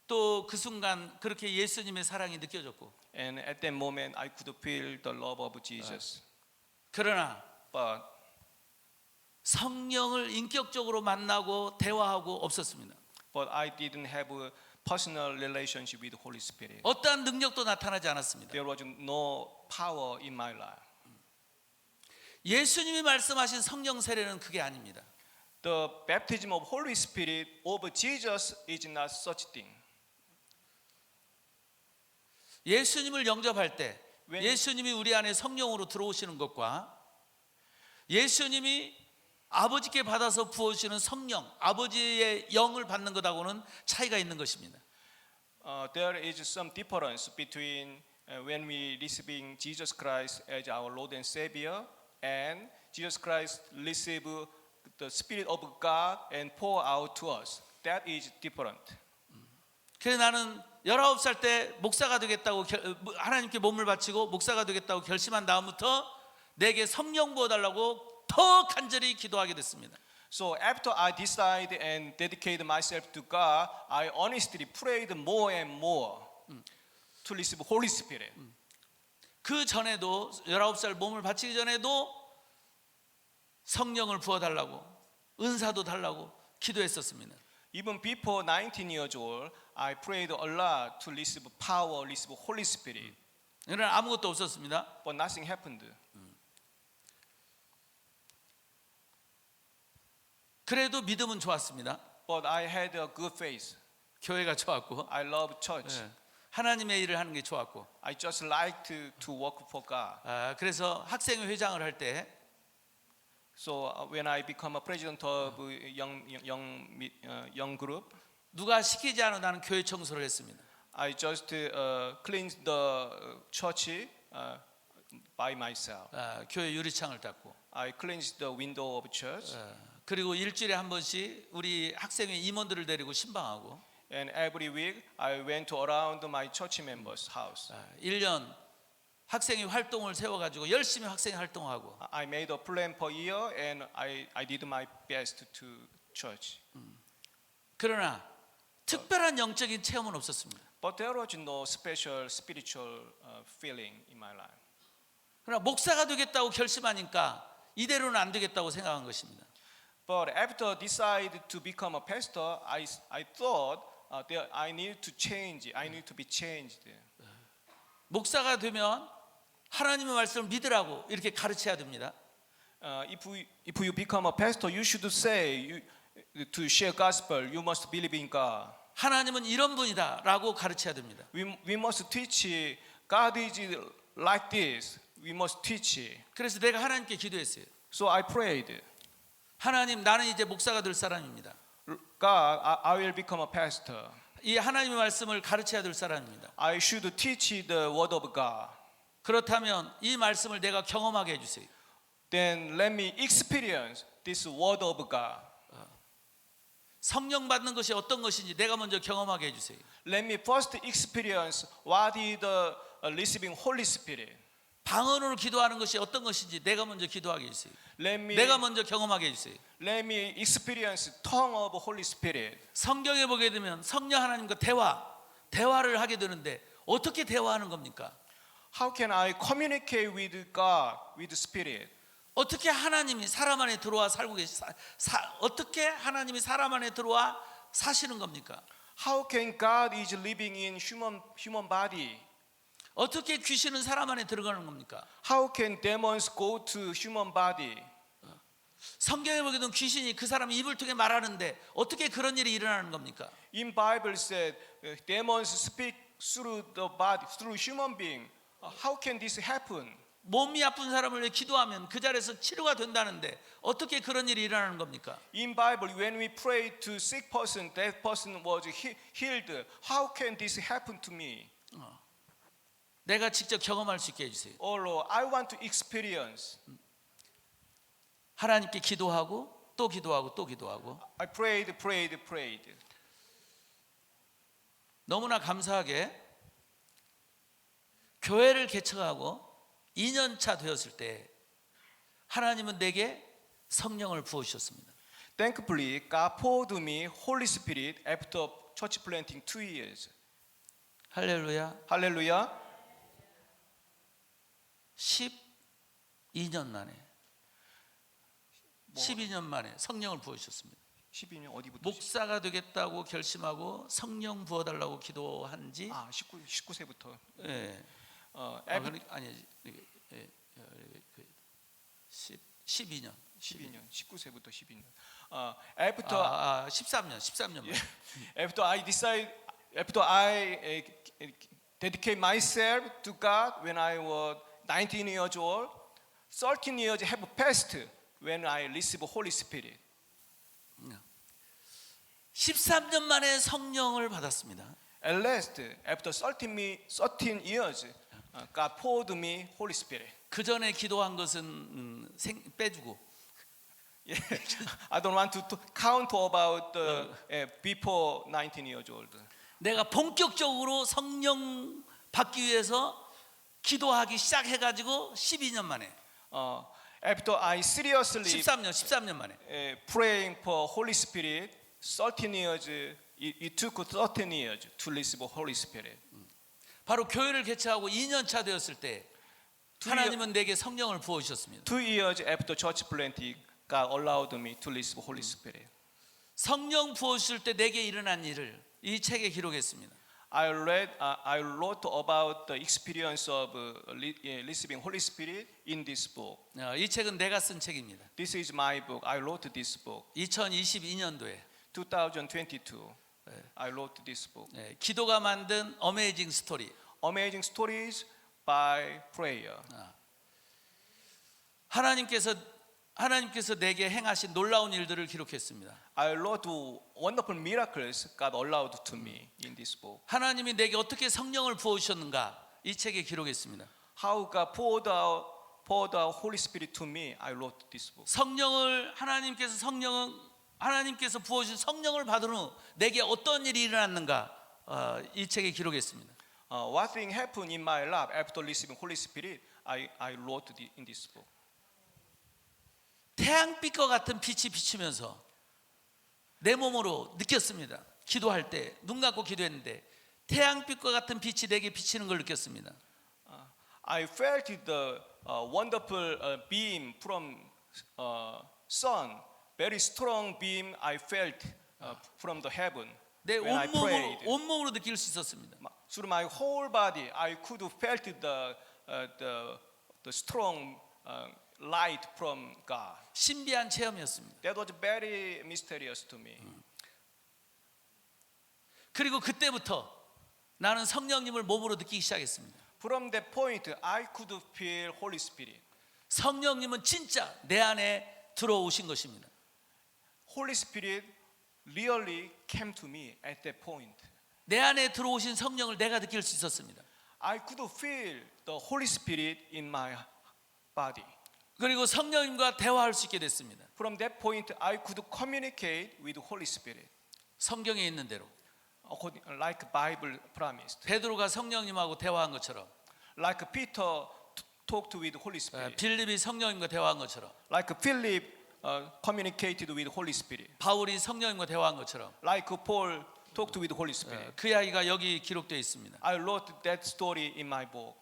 또 그 순간 그렇게 예수님의 사랑이 느껴졌고 And at that moment, I could feel the love of Jesus. 그러나 But 성령을 인격적으로 만나고 대화하고 없었습니다. I didn't have a personal relationship with the Holy Spirit. 어떠한 능력도 나타나지 않았습니다. There was no power in my life. 예수님이 말씀하신 성령 세례는 그게 아닙니다. The baptism of Holy Spirit of Jesus is not such thing. 예수님을 영접할 때 When- 예수님이 우리 안에 성령으로 들어오시는 것과 예수님이 아버지께 받아서 부어주시는 성령, 아버지의 영을 받는 것하고는 차이가 있는 것입니다. There is some difference between when we receiving Jesus Christ as our Lord and Savior, and Jesus Christ receive the Spirit of God and pour out to us. That is different. 그래서 나는 19살 때 목사가 되겠다고 하나님께 몸을 바치고 목사가 되겠다고 결심한 다음부터 내게 성령 부어달라고 더 간절히 기도하게 됐습니다. So after I decided and dedicated myself to God, I honestly prayed more and more to receive Holy Spirit. 그 전에도 19살 몸을 바치기 전에도 성령을 부어달라고 은사도 달라고 기도했었습니다. Even before 19 years old, I prayed a lot to receive power, receive Holy Spirit. 그러나 아무것도 없었습니다. But nothing happened. 그래도 믿음은 좋았습니다. But I had a good faith. 교회가 좋았고 I love church. 하나님의 일을 하는 게 좋았고 I just liked to work for God. 그래서 학생회 회장을 할 때 So when I become a president of young group, 누가 시키지 않아 나는 교회 청소를 했습니다. I just cleansed the church by myself. 교회 유리창을 닦고 I cleansed the window of church. 그리고 일주일에 한 번씩 우리 학생회 임원들을 데리고 신방하고 And every week I went around my church members' house. 1년 학생회 활동을 세워가지고 열심히 학생회 활동하고 I made a plan per year and I did my best to church. 그러나 특별한 영적인 체험은 없었습니다. But there was no special spiritual feeling in my life. 그러나 목사가 되겠다고 결심하니까 이대로는 안 되겠다고 생각한 것입니다. But after decided to become a pastor, I thought that I need to change. I need to be changed. 목사가 되면 하나님의 말씀을 믿으라고 이렇게 가르쳐야 됩니다. If you become a pastor, you should say to share gospel. You must believe in God. 하나님은 이런 분이다라고 가르쳐야 됩니다. We must teach God is like this. We must teach. 그래서 내가 하나님께 기도했어요. So I prayed, 하나님, 나는 이제 목사가 될 사람입니다. God, I will become a pastor. 이 하나님의 말씀을 가르쳐야 될 사람입니다. I should teach the word of God. 그렇다면 이 말씀을 내가 경험하게 해주세요. Then let me experience this word of God. 성령 받는 것이 어떤 것인지 내가 먼저 경험하게 해주세요. Let me first experience what is the receiving Holy Spirit. 방언으로 기도하는 것이 어떤 것인지 내가 먼저 기도하게 해주세요. Let me 내가 먼저 경험하게 해주세요. let me experience tongue of Holy Spirit. 성경에 보게 되면 성령 하나님과 대화를 하게 되는데 어떻게 대화하는 겁니까? How can I communicate with God, with the Spirit? 어떻게 하나님이 사람 안에 들어와 살고 어떻게 하나님이 사람 안에 들어와 사시는 겁니까? How can God is living in human body? 어떻게 귀신은 사람 안에 들어가는 겁니까? How can demons go to human body? 성경에 보게 되면 귀신이 그 사람 입을 통해 말하는데 어떻게 그런 일이 일어나는 겁니까? In Bible said demons speak through the body, through human being. How can this happen? 몸이 아픈 사람을 위해 기도하면 그 자리에서 치료가 된다는데 어떻게 그런 일이 일어나는 겁니까? In Bible, when we pray to sick person, that person was healed. How can this happen to me? 내가 직접 경험할 수 있게 해주세요. Oh Lord, I want to experience. 하나님께 기도하고 또 기도하고 또 기도하고 I prayed. 너무나 감사하게 교회를 개척하고 2년차 되었을 때 하나님은 내게 성령을 부어주셨습니다. Thankfully, God poured me Holy Spirit after church planting 2 years. 할렐루야. Hallelujah. 12년 만에 12년 만에 성령을 부어주셨습니다. 12년 어디부터? 목사가 되겠다고 결심하고 성령 부어달라고 기도한 지 19세부터. 예. 아니 12년 19세부터 12년. After 13년 만에. after I dedicate myself to God when I was 19 years old, 13 years have passed when I received Holy Spirit. 13년 만에 성령을 받았습니다. At last, after 13 years, God poured me Holy Spirit. 그 전에 기도한 것은 빼주고 I don't want to count about before 19 years old. 내가 본격적으로 성령 받기 위해서 기도하기 시작해가지고 12년 만에 After I seriously 13년 만에 praying for Holy Spirit, 13 years, it took 13 years to receive Holy Spirit. 바로 교회를 개최하고 2년 차 되었을 때 하나님은 내게 성령을 부어주셨습니다. 2 years after church planting, God allowed me to receive Holy Spirit. 성령 부어주실 때 내게 일어난 일을 이 책에 기록했습니다. I wrote about the experience of receiving Holy Spirit in this book. 이 책은 내가 쓴 책입니다. This is my book. I wrote this book. 2022년도에 2022, I wrote this book. 기도가 만든 어메이징 스토리. Amazing stories by prayer. 하나님께서 내게 행하신 놀라운 일들을 기록했습니다. I wrote wonderful miracles God allowed to me in this book. 하나님이 내게 어떻게 성령을 부어주셨는가 이 책에 기록했습니다. How God poured out Holy Spirit to me, I wrote this book. 하나님께서 부어주신 성령을 받은 후 내게 어떤 일이 일어났는가 이 책에 기록했습니다. What thing happened in my life after receiving Holy Spirit, I wrote in this book. 태양빛과 같은 빛이 비추면서 내 몸으로 느꼈습니다. 기도할 때 눈 감고 기도했는데 태양빛과 같은 빛이 내게 비치는 걸 느꼈습니다. I felt the wonderful beam from sun, very strong beam I felt from the heaven. 내 when I prayed. 온몸으로 느낄 수 있었습니다. Through my whole body, I could felt the strong light from God. 신비한 체험이었습니다. That was very mysterious to me. 그리고 그때부터 나는 성령님을 몸으로 느끼기 시작했습니다. From that point, I could feel Holy Spirit. 성령님은 진짜 내 안에 들어오신 것입니다. Holy Spirit really came to me at that point. 내 안에 들어오신 성령을 내가 느낄 수 있었습니다. I could feel the Holy Spirit in my body. 그리고 성령님과 대화할 수 있게 됐습니다. From that point, I could communicate with Holy Spirit, 성경에 있는 대로 like Bible promised. 베드로가 성령님하고 대화한 것처럼, Like Peter talked with Holy Spirit. 빌립이 성령님과 대화한 것처럼, Like Philip communicated with Holy Spirit. 바울이 성령님과 대화한 것처럼, Like Paul talked with Holy Spirit. 그 이야기가 여기 기록되어 있습니다. I wrote that story in my book.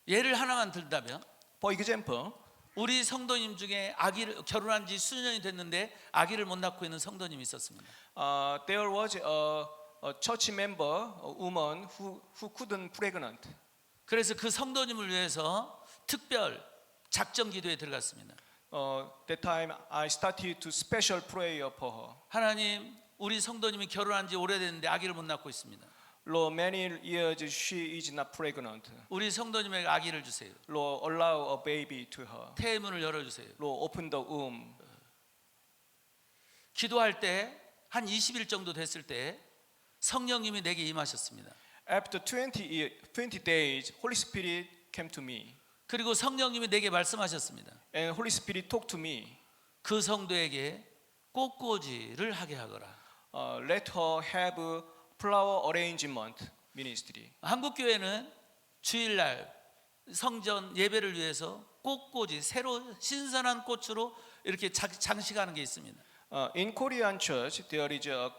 예를 하나만 들다면, For example, 우리 성도님 중에 아기를 결혼한 지 수년이 됐는데 아기를 못 낳고 있는 성도님이 있었습니다. there was a church member, a woman who couldn't pregnant. 그래서 그 성도님을 위해서 특별 작정 기도에 들어갔습니다. That time I started to special prayer for her. 하나님, 우리 성도님이 결혼한 지 오래됐는데 아기를 못 낳고 있습니다. Lord, many years she is not pregnant. 우리 성도님에게 아기를 주세요. Lord, allow a baby to her. 태문을 열어주세요. Lord, open the womb. 기도할 때 한 20일 정도 됐을 때 성령님이 내게 임하셨습니다. After 20 days, Holy Spirit came to me. 그리고 성령님이 내게 말씀하셨습니다. And Holy Spirit talked to me. 그 성도에게 꽃꽂이를 하게 하거라. Let her have flower arrangement ministry. 한국 교회는 주일날 성전 예배를 위해서 꽃꽂이, 새로 신선한 꽃으로 이렇게 장식하는 게 있습니다. In Korean church, there is a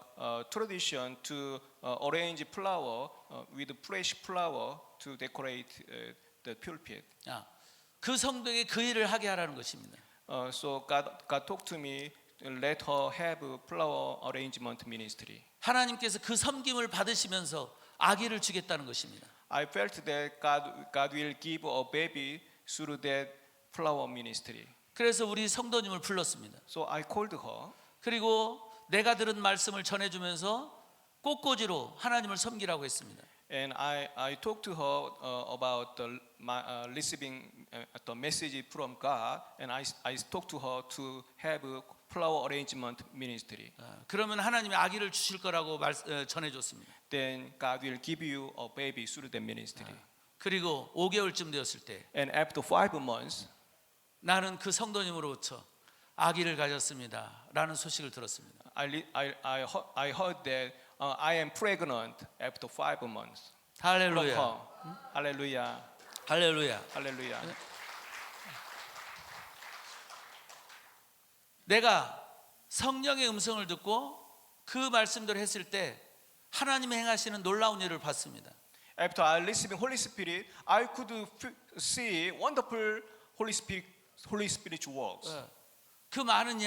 tradition to arrange flower with fresh flower to decorate the pulpit. 그 성도에게 그 일을 하게 하라는 것입니다. So God talked to me, let her have flower arrangement ministry. 하나님께서 그 섬김을 받으시면서 아기를 주겠다는 것입니다. I felt that God will give a baby through that flower ministry. 그래서 우리 성도님을 불렀습니다. So I called her. 그리고 내가 들은 말씀을 전해주면서 꽃꽂이로 하나님을 섬기라고 했습니다. And I talked to her about receiving the message from God, and I talked to her to have a flower arrangement ministry. 그러면 하나님이 아기를 주실 거라고 전해줬습니다. Then God will give you a baby through the ministry. 그리고 5개월쯤 되었을 때 And after 5 months, 나는 그 성도님으로부터 아기를 가졌습니다 라는 소식을 들었습니다. I heard that I am pregnant after 5 months. 할렐루야. 할렐루야. 할렐루야. 할렐루야. 내가 성령의 음성을 듣고 그 말씀대로 했을 때 하나님이 행하시는 놀라운 일을 봤습니다. After I received Holy Spirit, I could see wonderful Holy Spirit works. 그 많은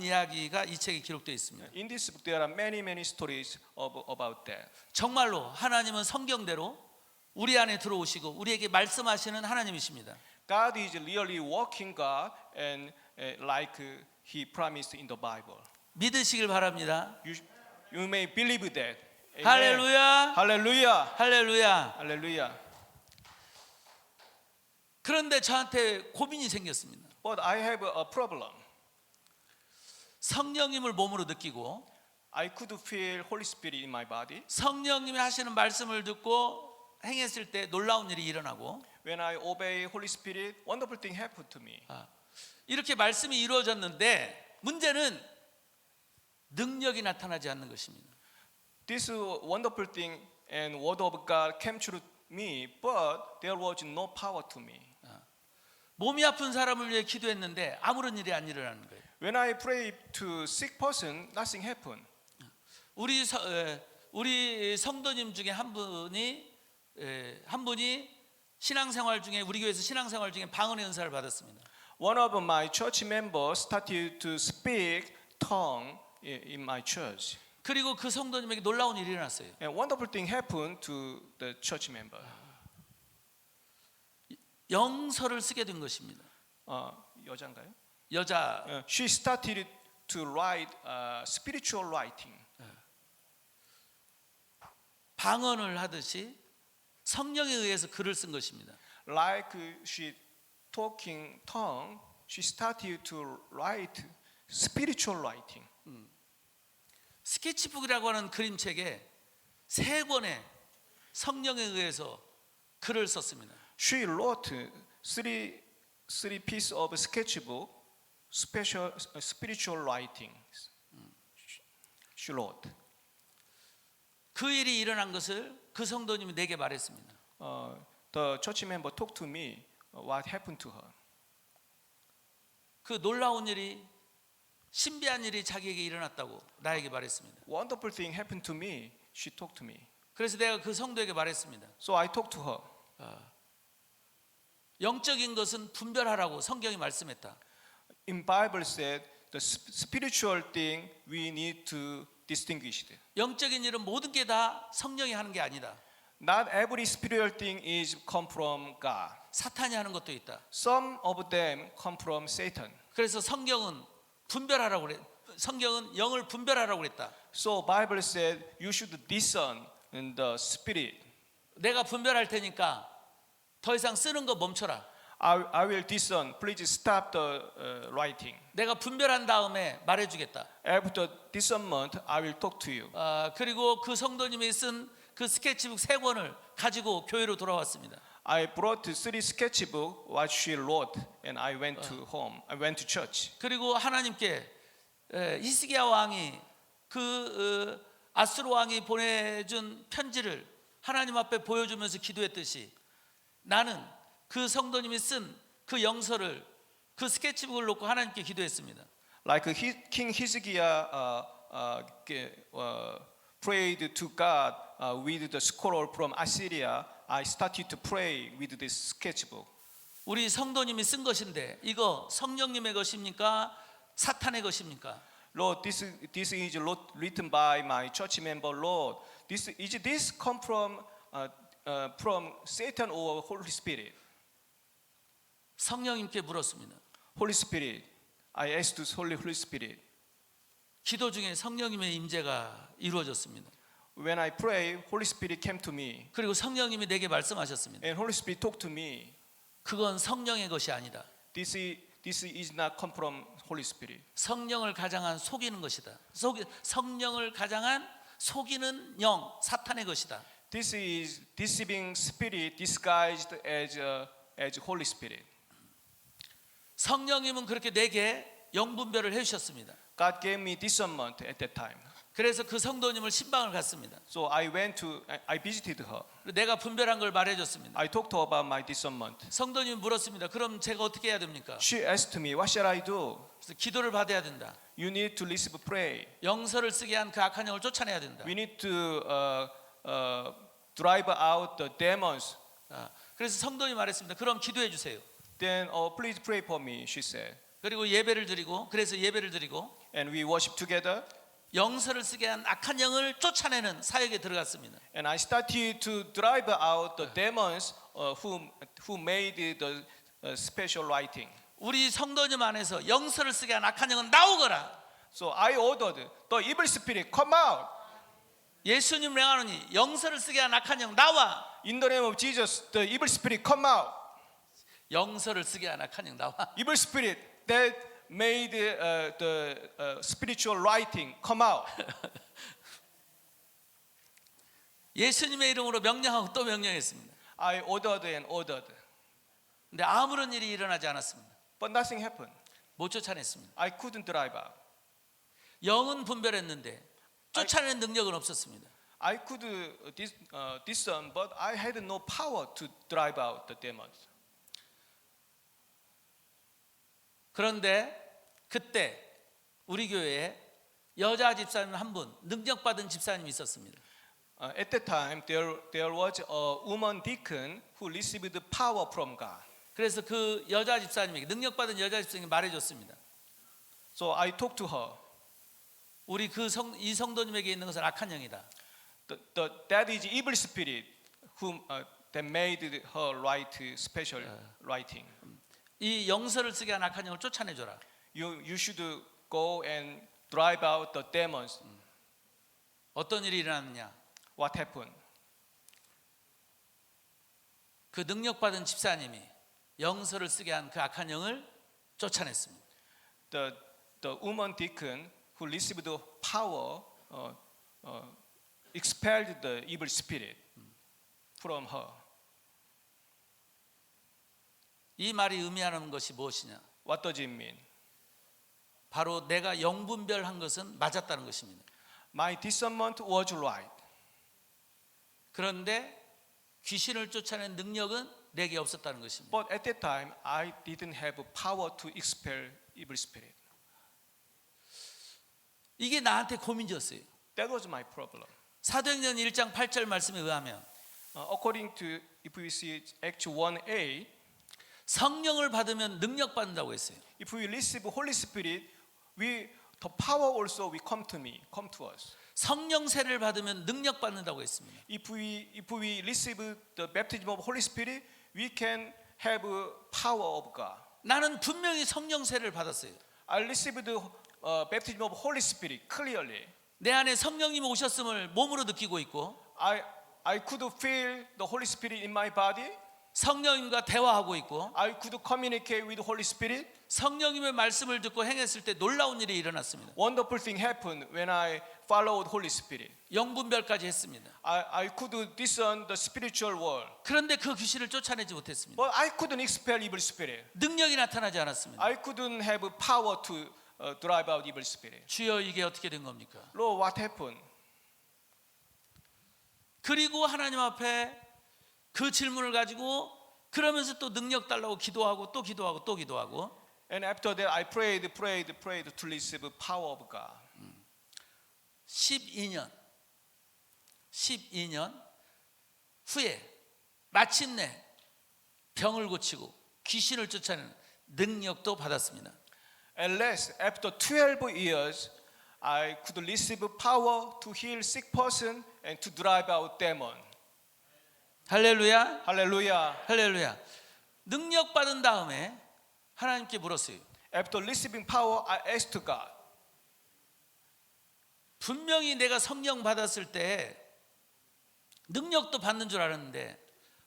이야기가 이 책에 기록되어 있습니다. In this book, there are many stories about that. 정말로 하나님은 성경대로 우리 안에 들어오시고 우리에게 말씀하시는 하나님이십니다. God is really working God, and like He promised in the Bible. 믿으시길 바랍니다. You may believe that. Amen. 할렐루야. 할렐루야. 할렐루야. 할렐루야. 그런데 저한테 고민이 생겼습니다. But I have a problem. 성령님을 몸으로 느끼고 I could feel Holy Spirit in my body. 성령님이 하시는 말씀을 듣고 행했을 때 놀라운 일이 일어나고 When I obey Holy Spirit, wonderful thing happened to me. 이렇게 말씀이 이루어졌는데 문제는 능력이 나타나지 않는 것입니다. This wonderful thing and word of God came to me, but there was no power to me. 몸이 아픈 사람을 위해 기도했는데 아무런 일이 안 일어나는 거예요. When I prayed to sick person, nothing happened. 우리 우리 성도님 중에 한 분이 신앙생활 중에 우리 교회에서 신앙생활 중에 방언의 은사를 받았습니다. One of my church members started to speak tongue in my church. 그리고 그 성도님에게 놀라운 일이 일어났어요. And wonderful thing happened to the church member. 영서를 쓰게 된 것입니다. 여자인가요? 여자. She started to write spiritual writing. 방언을 하듯이 성령에 의해서 글을 쓴 것입니다. Like she talking tongue, she started to write spiritual writing. 스케치북이라고 하는 그림책에 3권의 성령에 의해서 글을 썼습니다. She wrote three pieces of sketchbook, special spiritual writings. She wrote. 그 일이 일어난 것을 그 성도님이 내게 말했습니다. The church member talked to me what happened to her. 그 놀라운 일이 신비한 일이 자기에게 일어났다고 나에게 말했습니다. Wonderful thing happened to me. She talked to me. 그래서 내가 그 성도에게 말했습니다. So I talked to her. 영적인 것은 분별하라고 성경이 말씀했다. In Bible said the spiritual thing we need to distinguish it. 영적인 일은 모든 게 다 성령이 하는 게 아니다. Not every spiritual thing is come from God. 사탄이 하는 것도 있다. Some of them come from Satan. 그래서 성경은 분별하라고 그래. 성경은 영을 분별하라고 그랬다. So Bible said you should discern in the spirit. 내가 분별할 테니까 더 이상 쓰는 거 멈춰라. I will discern. Please stop the writing. 내가 분별한 다음에 말해주겠다. After discernment, I will talk to you. 그리고 그 성도님이 쓴 그 스케치북 3권을 가지고 교회로 돌아왔습니다. I brought 3 sketchbook what she wrote, and I went to home. I went to church. 그리고 하나님께 히스기야 왕이 아수르 왕이 보내준 편지를 하나님 앞에 보여주면서 기도했듯이 나는 그 성도님이 쓴 그 영서를 그 스케치북을 놓고 하나님께 기도했습니다. Like King Hezekiah prayed to God with the scroll from Assyria, I started to pray with this sketchbook. 우리 성도님이 쓴 것인데 이거 성령님의 것입니까? 사탄의 것입니까? Lord, this is written by my church member. Lord, is this come from Satan or Holy Spirit? 성령님께 물었습니다. Holy Spirit. I asked the Holy Spirit. 기도 중에 성령님의 임재가 이루어졌습니다. When I pray, Holy Spirit came to me, 그리고 성령님이 내게 말씀하셨습니다. and Holy Spirit talked to me. 그건 성령의 것이 아니다. This is not come from Holy Spirit. 성령을 가장한 속이는 것이다. 성령을 가장한 속이는 영, 사탄의 것이다. This is deceiving spirit disguised as Holy Spirit. 성령님은 그렇게 내게 영분별을 해주셨습니다. God gave me discernment at that time. 그래서 그 성도님을 신방을 갔습니다. So I visited her. 내가 분별한 걸 말해줬습니다. I talked to her about my discernment. 성도님이 물었습니다. 그럼 제가 어떻게 해야 됩니까? She asked me, what shall I do? 그래서 기도를 받아야 된다. You need to receive pray. 영서를 쓰게 한 그 악한 영을 쫓아내야 된다. We need to drive out the demons. 그래서 성도님이 말했습니다. 그럼 기도해 주세요. Then please pray for me, she said. 그리고 예배를 드리고 And we worship together. 영서를 쓰게 한 악한 영을 쫓아내는 사역에 들어갔습니다. And I started to drive out the demons who made the special writing. 우리 성도님 안에서 영서를 쓰게 한 악한 영은 나오거라. So I ordered the evil spirit come out. 예수님 명하노니 영서를 쓰게 한 악한 영 나와. In the name of Jesus, the evil spirit come out. 영서를 쓰게 한 악한 영 나와. Evil spirit that made the spiritual writing come out. 예수님의 이름으로 명령하고 또 명령했습니다. I ordered and ordered. 근데 아무런 일이 일어나지 않았습니다. But nothing happened. 못 쫓아냈습니다. I couldn't drive out. 영은 분별했는데 쫓아내는 능력은 없었습니다. I could discern, but I had no power to drive out the demons. 그런데 그때 우리 교회에 여자 집사님 한 분, 능력받은 집사님이 있었습니다. At that time, there was a woman deacon who received power from God. 그래서 그 여자 집사님에게 능력받은 여자 집사님에게 말해줬습니다. So I talked to her. 우리 이 성도님에게 있는 것은 악한 영이다. That is evil spirit whom that made her write special writing. 이 영서를 쓰게 한 악한 영을 쫓아내줘라. You should go and drive out the demons. 어떤 일이 일어났느냐? What happened? 그 능력받은 집사님이 영서를 쓰게 한 그 악한 영을 쫓아냈습니다. The woman deacon who received the power expelled the evil spirit from her. 이 말이 의미하는 것이 무엇이냐? What does it mean? 바로 내가 영분별한 것은 맞았다는 것입니다. My discernment was right. 그런데 귀신을 쫓아낸 능력은 내게 없었다는 것입니다. But at that time, I didn't have power to expel evil spirit. 이게 나한테 고민이었어요. That was my problem. 사도행전 1장 8절 말씀에 의하면 According to if we see Acts 1:8, 성령을 받으면 능력 받는다고 했어요. if we receive Holy Spirit, the power also will come to us. 성령 세례를 받으면 능력 받는다고 했습니다. If we receive the baptism of Holy Spirit, we can have power of God. 나는 분명히 성령 세례를 받았어요. I received the baptism of Holy Spirit clearly. 내 안에 성령님이 오셨음을 몸으로 느끼고 있고 I could feel the Holy Spirit in my body. 성령님과 대화하고 있고 I could communicate with the Holy Spirit. 성령님의 말씀을 듣고 행했을 때 놀라운 일이 일어났습니다. Wonderful thing happened when I followed Holy Spirit. 영분별까지 했습니다. I could discern the spiritual world. 그런데 그 귀신을 쫓아내지 못했습니다. But I couldn't expel evil spirit. 능력이 나타나지 않았습니다. I couldn't have power to drive out evil spirit. 주여 이게 어떻게 된 겁니까? Lord, what happened? 그리고 하나님 앞에 그 질문을 가지고 그러면서 또 능력 달라고 기도하고 또 기도하고 또 기도하고 And after that, I prayed to receive power of God. 12년 후에 마침내 병을 고치고 귀신을 쫓아내는 능력도 받았습니다. At last, after 12 years, I could receive power to heal sick person and to drive out demon. 할렐루야. Hallelujah. 할렐루야. 능력 받은 다음에 하나님께 물었어요. After receiving power, I asked God. 분명히 내가 성령 받았을 때 능력도 받는 줄 알았는데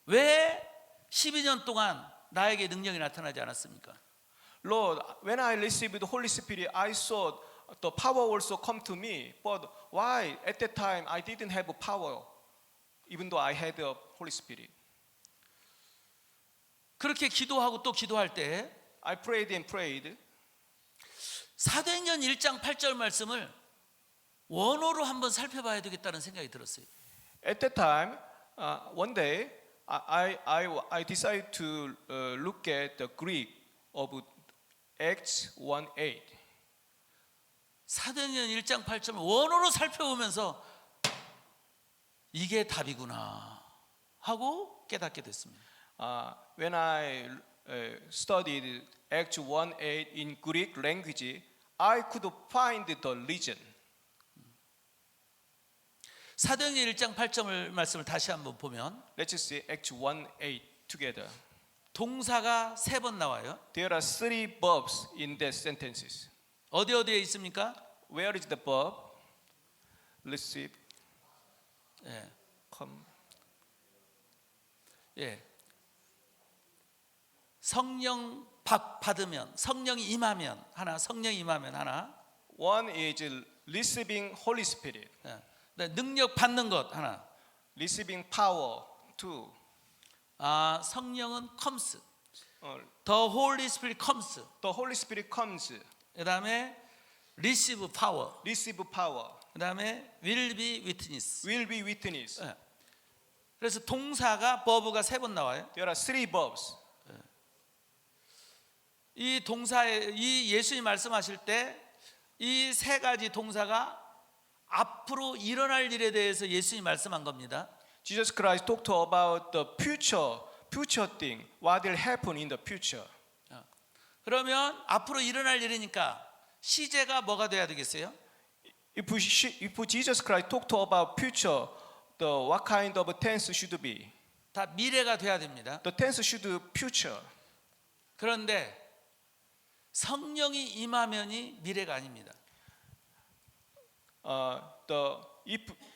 왜 12년 동안 나에게 능력이 나타나지 않았습니까? Lord, when I received the Holy Spirit, I saw the power also come to me. But why at that time I didn't have power, even though I had the Holy Spirit? 그렇게 기도하고 또 기도할 때 I prayed and prayed. 사도행전 1장 8절 말씀을 원어로 한번 살펴봐야 되겠다는 생각이 들었어요. At that time, one day, I decided to look at the Greek of Acts 1:8. 사도행전 1장 8절을 원어로 살펴보면서 이게 답이구나 하고 깨닫게 됐습니다. When I studied Acts 1:8 in Greek language, I could find the reason. 사도행전 1장 8절 말씀을 다시 한번 보면 Let's see Acts 1:8 together. 동사가 3번 나와요. There are 3 verbs in that sentences. 어디에 있습니까? Where is the verb? Receive, 예. come. 예. 성령 받으면 성령이 임하면 하나, 성령이 임하면 하나. One is receiving Holy Spirit, 예. 능력 받는 것 하나. receiving power. 2. 성령은 comes. The Holy Spirit comes. The Holy Spirit comes. 그다음에 receive power. Receive power. 그다음에 will be witness. Will be witness. 예. 그래서 동사가 버브가 3번 나와요. There are 3 verbs. 이 동사에 이 예수님 말씀하실 때 이 3가지 동사가 앞으로 일어날 일에 대해서 예수님이 말씀한 겁니다. Jesus Christ talked about the future thing, what will happen in the future. 그러면 앞으로 일어날 일이니까 시제가 뭐가 돼야 되겠어요? If Jesus Christ talked about future, what kind of tense should be? 다 미래가 돼야 됩니다. The tense should be future. 그런데 성령이 임하면이 미래가 아닙니다.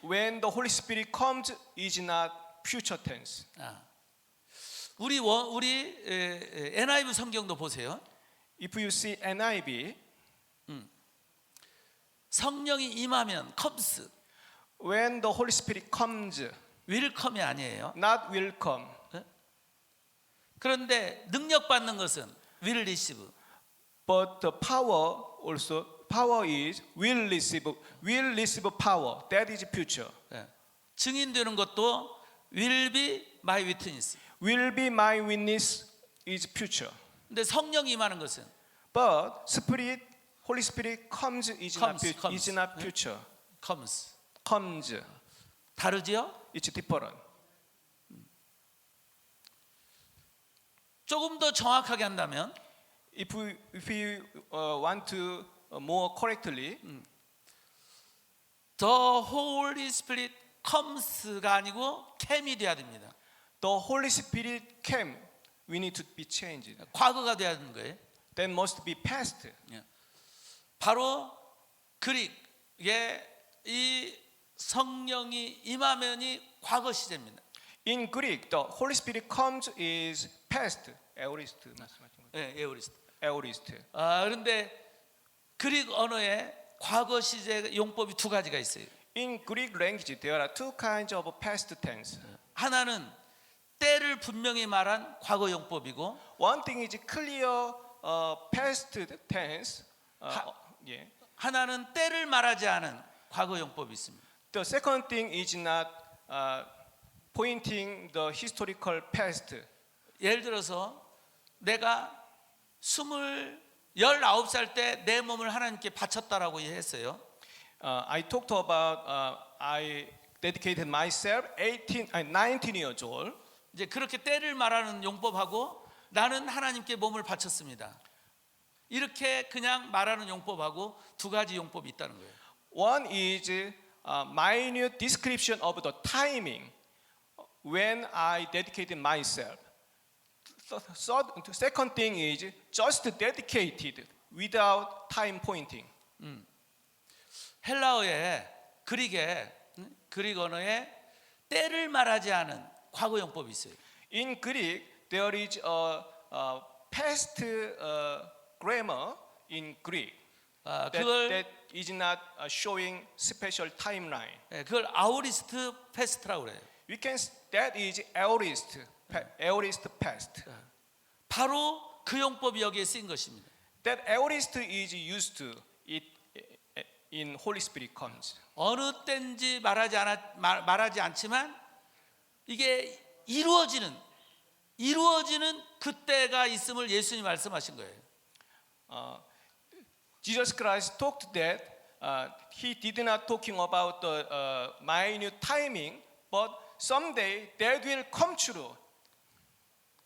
When the Holy Spirit comes, is not future tense. 우리 NIV 성경도 보세요. If you see NIV, 성령이 임하면 comes, when the Holy Spirit comes, willcome이 아니에요. not will come. 그런데 능력 받는 것은 will receive. But the power is will receive power. That is future. 증인되는 것도 will be my witness. Will be my witness is future. 근데 성령이 임하는 것은 But Holy Spirit comes is not future. comes. Comes. 다르지요? It's different. 조금 더 정확하게 한다면 If we want to more correctly, The Holy Spirit comes가 아니고 cam이 돼야 됩니다. the Holy Spirit came. We need to be changed. 과거가 돼야 되는 거예요. That must be past. 바로 그릭의 이 성령이 임하면이 과거 시제입니다. In Greek, the Holy Spirit comes is past. Aorist 말씀하신 거죠? 예, 에오리스트. Aorist. 그런데 그릭 언어에 과거 시제 용법이 두 가지가 있어요. In Greek language, there are two kinds of past tense. 하나는 때를 분명히 말한 과거 용법이고, One thing is clear past tense. Yeah. 하나는 때를 말하지 않은 과거 용법이 있습니다. The second thing is not pointing the historical past. 예를 들어서 내가 19살 때 내 몸을 하나님께 바쳤다라고 했어요. I talked about I dedicated myself 19 years old. 이제 그렇게 때를 말하는 용법하고 나는 하나님께 몸을 바쳤습니다. 이렇게 그냥 말하는 용법하고 두 가지 용법이 있다는 거예요. One is minute description of the timing when I dedicated myself. Second thing is just dedicated without time pointing. 헬라어에 그릭 언어에 때를 말하지 않은 과거 용법이 있어요. In Greek, there is a past grammar in Greek 그걸 that is not showing special timeline. 그걸 아우리스트 페스트라고 그래요. That is aorist past. 바로 그 용법이 여기에 쓰인 것입니다. That aorist is used to it in Holy Spirit comes. 어느 때인지 말하지 않지만 이게 이루어지는 그때가 있음을 예수님이 말씀하신 거예요. Jesus Christ talked that he did not talking about the minute timing, but someday that will come true.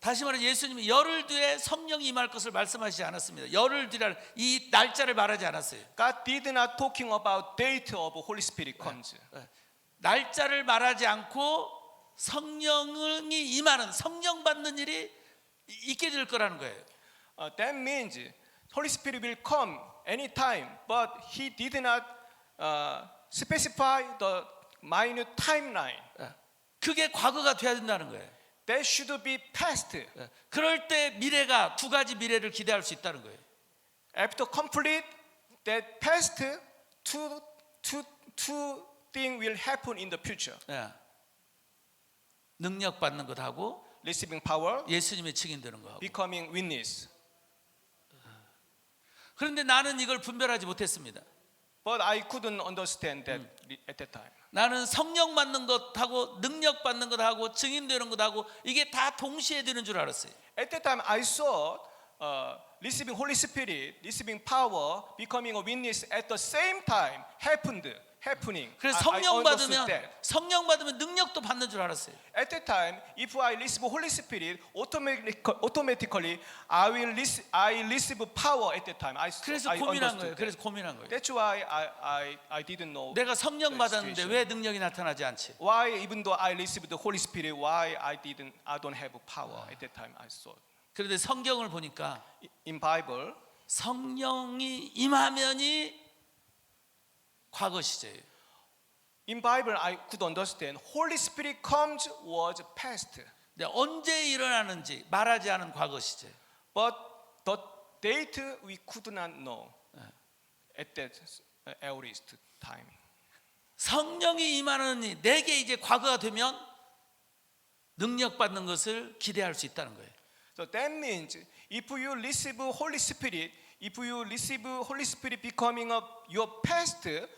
다시 말해 예수님이 열흘 뒤에 성령이 임할 것을 말씀하시지 않았습니다. 열흘 뒤라는 이 날짜를 말하지 않았어요. God did not talking about date of Holy Spirit comes. 날짜를 말하지 않고 성령이 임하는 성령 받는 일이 있게 될 거라는 거예요. That means Holy Spirit will come anytime, but he did not specify the minute timeline. 그게 과거가 돼야 된다는 거예요. That should be past. 그럴 때 미래가 두 가지 미래를 기대할 수 있다는 거예요. After complete that past, two things will happen in the future. 능력 받는 것하고 Receiving power, 예수님의 증인되는 거하고. becoming witness. 그런데 나는 이걸 분별하지 못했습니다. But I couldn't understand that at that time. 나는 성령 받는 것하고 능력 받는 것하고 증인되는 것하고 이게 다 동시에 되는 줄 알았어요. At that time, I thought receiving Holy Spirit, receiving power, becoming a witness at the same time happening. 그래서 I understood 성령 that. 받으면 능력도 받는 줄 알았어요. At that time, if I receive Holy Spirit, automatically I receive power at that time. 그래서 I 고민한 understood 거예요. that. 그래서 고민한 거예요. That's why I didn't know 내가 성령 the 받았는데 situation. 왜 능력이 나타나지 않지? Why even though I received the Holy Spirit, why I don't have power at that time. I thought 그런데 성경을 보니까 in Bible, 성령이 임하면이 과거 시제예요. in Bible I could understand Holy Spirit comes was past, 근데 언제 일어나는지 말하지 않은 과거 시제. but the date we could not know at that earliest time. 성령이 임하는 내게 이제 과거가 되면 능력 받는 것을 기대할 수 있다는 거예요. So that means if you receive Holy Spirit becoming your past, the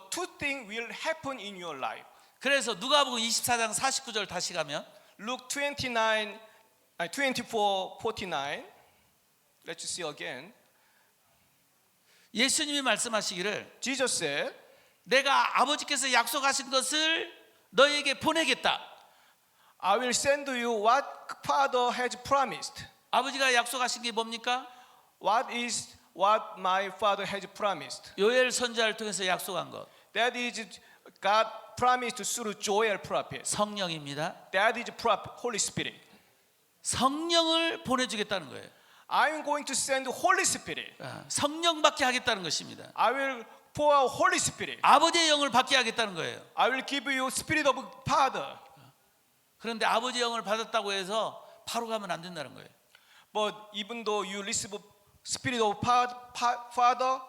two things will happen in your life. 그래서 누가복음 24장 49절 다시 가면 Luke 24:49. Let's see again. 예수님이 말씀하시기를 Jesus said, 내가 아버지께서 약속하신 것을 너에게 보내겠다. I will send you what Father has promised. 아버지가 약속하신 게 뭡니까? What my Father has promised? 요엘 선지자를 통해서 약속한 것. That is God promised through Joel prophet. 성령입니다. That is Holy Spirit. 성령을 보내주겠다는 거예요. I'm going to send Holy Spirit. 성령 받게 하겠다는 것입니다. I will pour out Holy Spirit. 아버지의 영을 받게 하겠다는 거예요. I will give you Spirit of Father. 그런데 아버지 영을 받았다고 해서 바로 가면 안 된다는 거예요. But even though you receive Spirit of Father,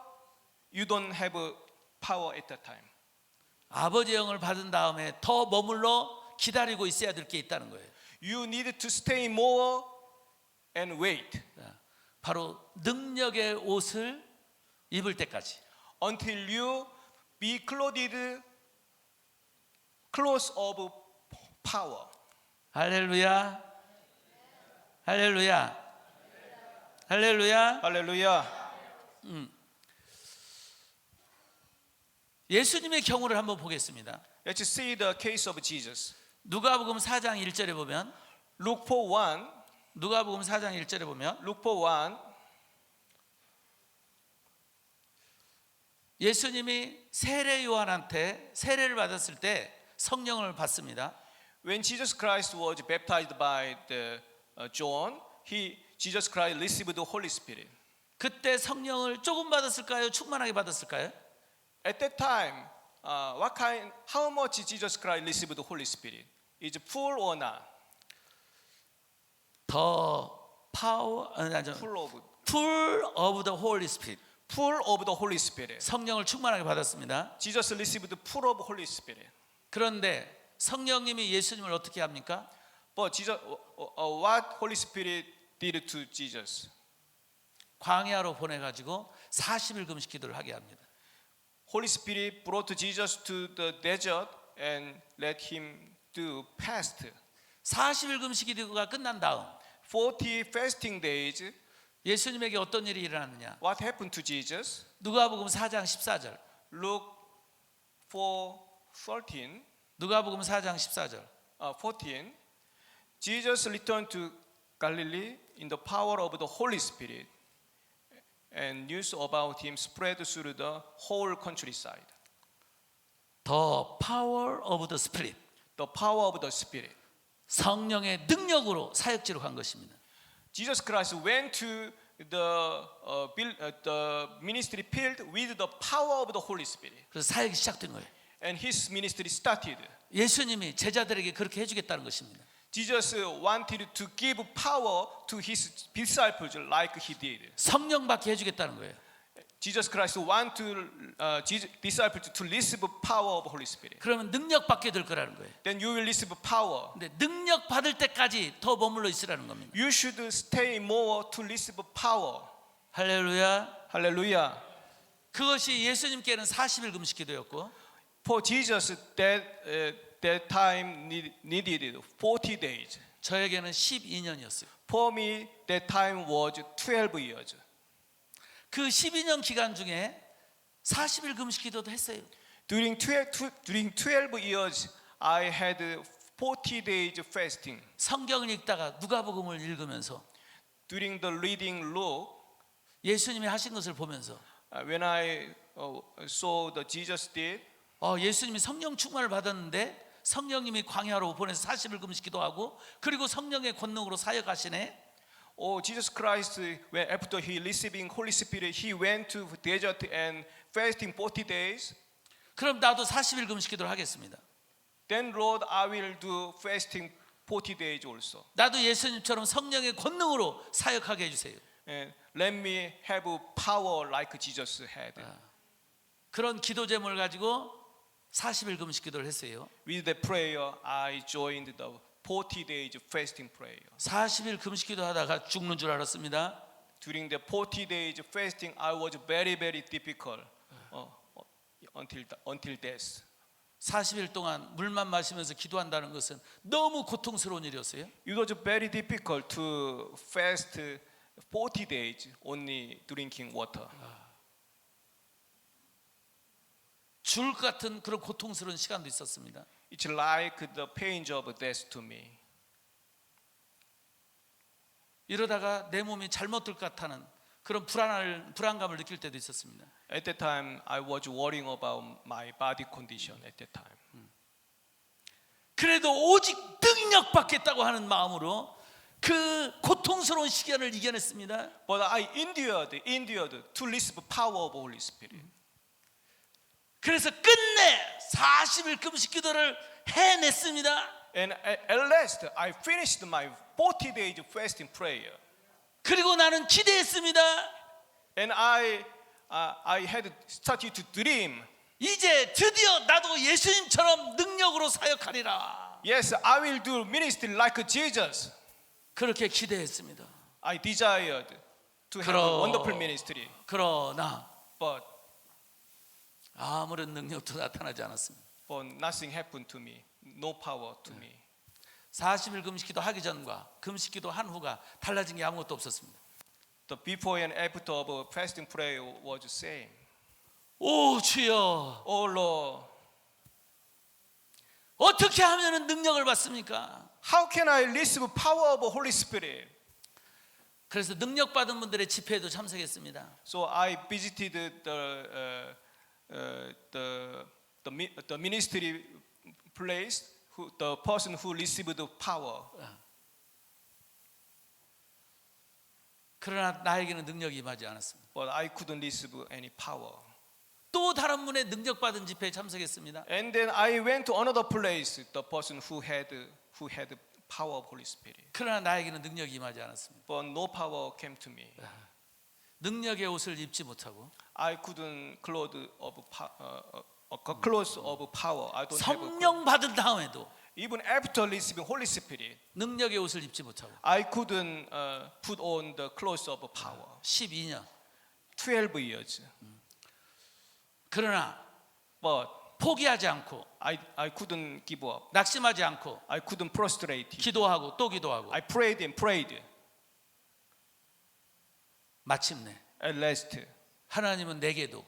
you don't have power at that time. 아버지 영을 받은 다음에 더 머물러 기다리고 있어야 될 게 있다는 거예요. You need to stay more and wait 바로 능력의 옷을 입을 때까지. until you be clothed clothes of power. 할렐루야. 할렐루야. 할렐루야. Hallelujah. 예수님의 경우를 한번 보겠습니다. Let's see the case of Jesus. 누가복음 4장 1절에 보면 Luke 4:1. 누가복음 4장 1절에 보면 Luke 4:1. 예수님이 세례 요한한테 세례를 받았을 때 성령을 받습니다. When Jesus Christ was baptized by John, Jesus Christ received the Holy Spirit. 그때 성령을 조금 받았을까요? 충만하게 받았을까요? At that time, how much Jesus Christ received the Holy Spirit? Is full or not? 더 파워 Full of full of the Holy Spirit. the Holy Spirit. 성령을 충만하게 받았습니다. Jesus received full of Holy Spirit. 그런데 성령님이 예수님을 어떻게 합니까? But Jesus, what Holy Spirit did to Jesus? 광야로 보내가지고 40일 금식 기도를 하게 합니다. Holy Spirit brought Jesus to the desert and let him do fast. 40일 금식 기도가 끝난 다음 40 fasting days. 예수님에게 어떤 일이 일어났느냐? What happened to Jesus? 누가복음 4장 14절. Luke 4:13. 누가복음 4장 14절. 14. Jesus returned to Galilee in the power of the Holy Spirit, and news about him spread through the whole countryside. The power of the Spirit. The power of the Spirit. 성령의 능력으로 사역지로 간 것입니다. Jesus Christ went to the ministry filled with the power of the Holy Spirit, 그래서 사역이 시작된 거예요. and his ministry started. 예수님이 제자들에게 그렇게 해주겠다는 것입니다. Jesus wanted to give power to his disciples like he did. 성령 받게 해주겠다는 거예요. Jesus Christ wanted disciples to receive power of Holy Spirit. 그러면 능력 받게 될 거라는 거예요. Then you will receive power. 근데 능력 받을 때까지 더 머물러 있으라는 겁니다. You should stay more to receive power. 할렐루야. Hallelujah. 그것이 예수님께는 40일 금식 기도였고 For Jesus, that time needed 40 days. 저에게는 12년이었어요. For me, that time was 12 years. 그 12년 기간 중에 40일 금식 기도도 했어요. During 12 years, I had 40 days fasting. 성경을 읽다가 누가복음을 읽으면서 During the reading Luke, 예수님이 하신 것을 보면서 when I saw the Jesus did, 예수님이 성령 충만을 받았는데 성령님이 광야로 보내서 40일 금식 기도하고 그리고 성령의 권능으로 사역하시네. Jesus Christ, when after he receiving Holy Spirit, he went to desert and fasting 40 days. 그럼 나도 40일 금식 기도를 하겠습니다. Then Lord, I will do fasting 40 days also. 나도 예수님처럼 성령의 권능으로 사역하게 해주세요. And let me have power like Jesus had. 그런 기도 제목을 가지고 40일 금식 기도를 했어요. With the prayer, I joined the 40 days fasting prayer. 40일 금식 기도하다가 죽는 줄 알았습니다. During the 40 days fasting, I was very difficult until death. 40일 동안 물만 마시면서 기도한다는 것은 너무 고통스러운 일이었어요. It was very difficult to fast 40 days only drinking water. 죽을 것 같은 그런 고통스러운 시간도 있었습니다. It's like the pains of death to me. 이러다가 내 몸이 잘못 될 것 같다는 그런 불안감을 느낄 때도 있었습니다. At that time, I was worrying about my body condition at that time. 그래도 오직 능력 받겠다고 하는 마음으로 그 고통스러운 시간을 이겨냈습니다. But I endured to receive power of Holy Spirit. 그래서 끝내 40일 금식 기도를 해냈습니다. And at last, I finished my 40 days fasting prayer. 그리고 나는 기대했습니다. And I had started to dream. 이제 드디어 나도 예수님처럼 능력으로 사역하리라. Yes, I will do ministry like Jesus. 그렇게 기대했습니다. I desired to have a wonderful ministry. 그러나 But 아무런 능력도 나타나지 않았습니다. nothing happened to me. No power to me. 40일 금식기도 하기 전과 금식기도 한 후가 달라진 게 아무것도 없었습니다. The before and after of fasting prayer was the same. 오 주여, Oh Lord, 어떻게 하면은 능력을 받습니까? how can I receive power of Holy Spirit? 그래서 능력 받은 분들의 집회에도 참석했습니다. So I visited the ministry place. The person who received the power. 그러나 나에게는 능력이 임하지 않았습니다. But I couldn't receive any power. 또 다른 분의 능력 받은 집회에 참석했습니다. And then I went to another place. The person who had power of Holy Spirit. 그러나 나에게는 능력이 임하지 않았습니다. But no power came to me. 능력의 옷을 입지 못하고 I couldn't clothes of power. I don't have. 성령 받은 다음에도 Even after receiving Holy Spirit, 능력의 옷을 입지 못하고 I couldn't put on the clothes of power. 12년. 12 years. 그러나 But 포기하지 않고 I couldn't give up. 낙심하지 않고 I couldn't prostrate. 기도하고 또 기도하고 I prayed and prayed. 마침내 At last, 하나님은 내게도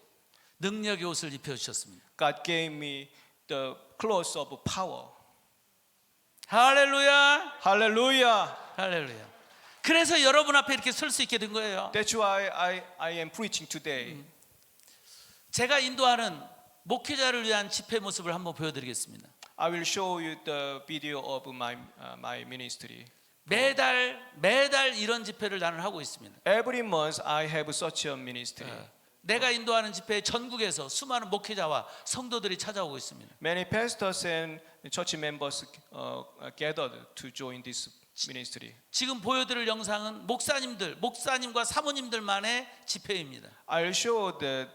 능력의 옷을 입혀주셨습니다. God gave me the clothes of power. 할렐루야, Hallelujah. 할렐루야. 그래서 여러분 앞에 이렇게 설 수 있게 된 거예요. That's why I am preaching today. 제가 인도하는 목회자를 위한 집회 모습을 한번 보여드리겠습니다. I will show you the video of my ministry. 매달 이런 집회를 나는 하고 있습니다. Every month I have such a ministry. 내가 인도하는 집회에 전국에서 수많은 목회자와 성도들이 찾아오고 있습니다. Many pastors and church members gathered to join this ministry. 지금 보여드릴 영상은 목사님과 사모님들만의 집회입니다. I'll show the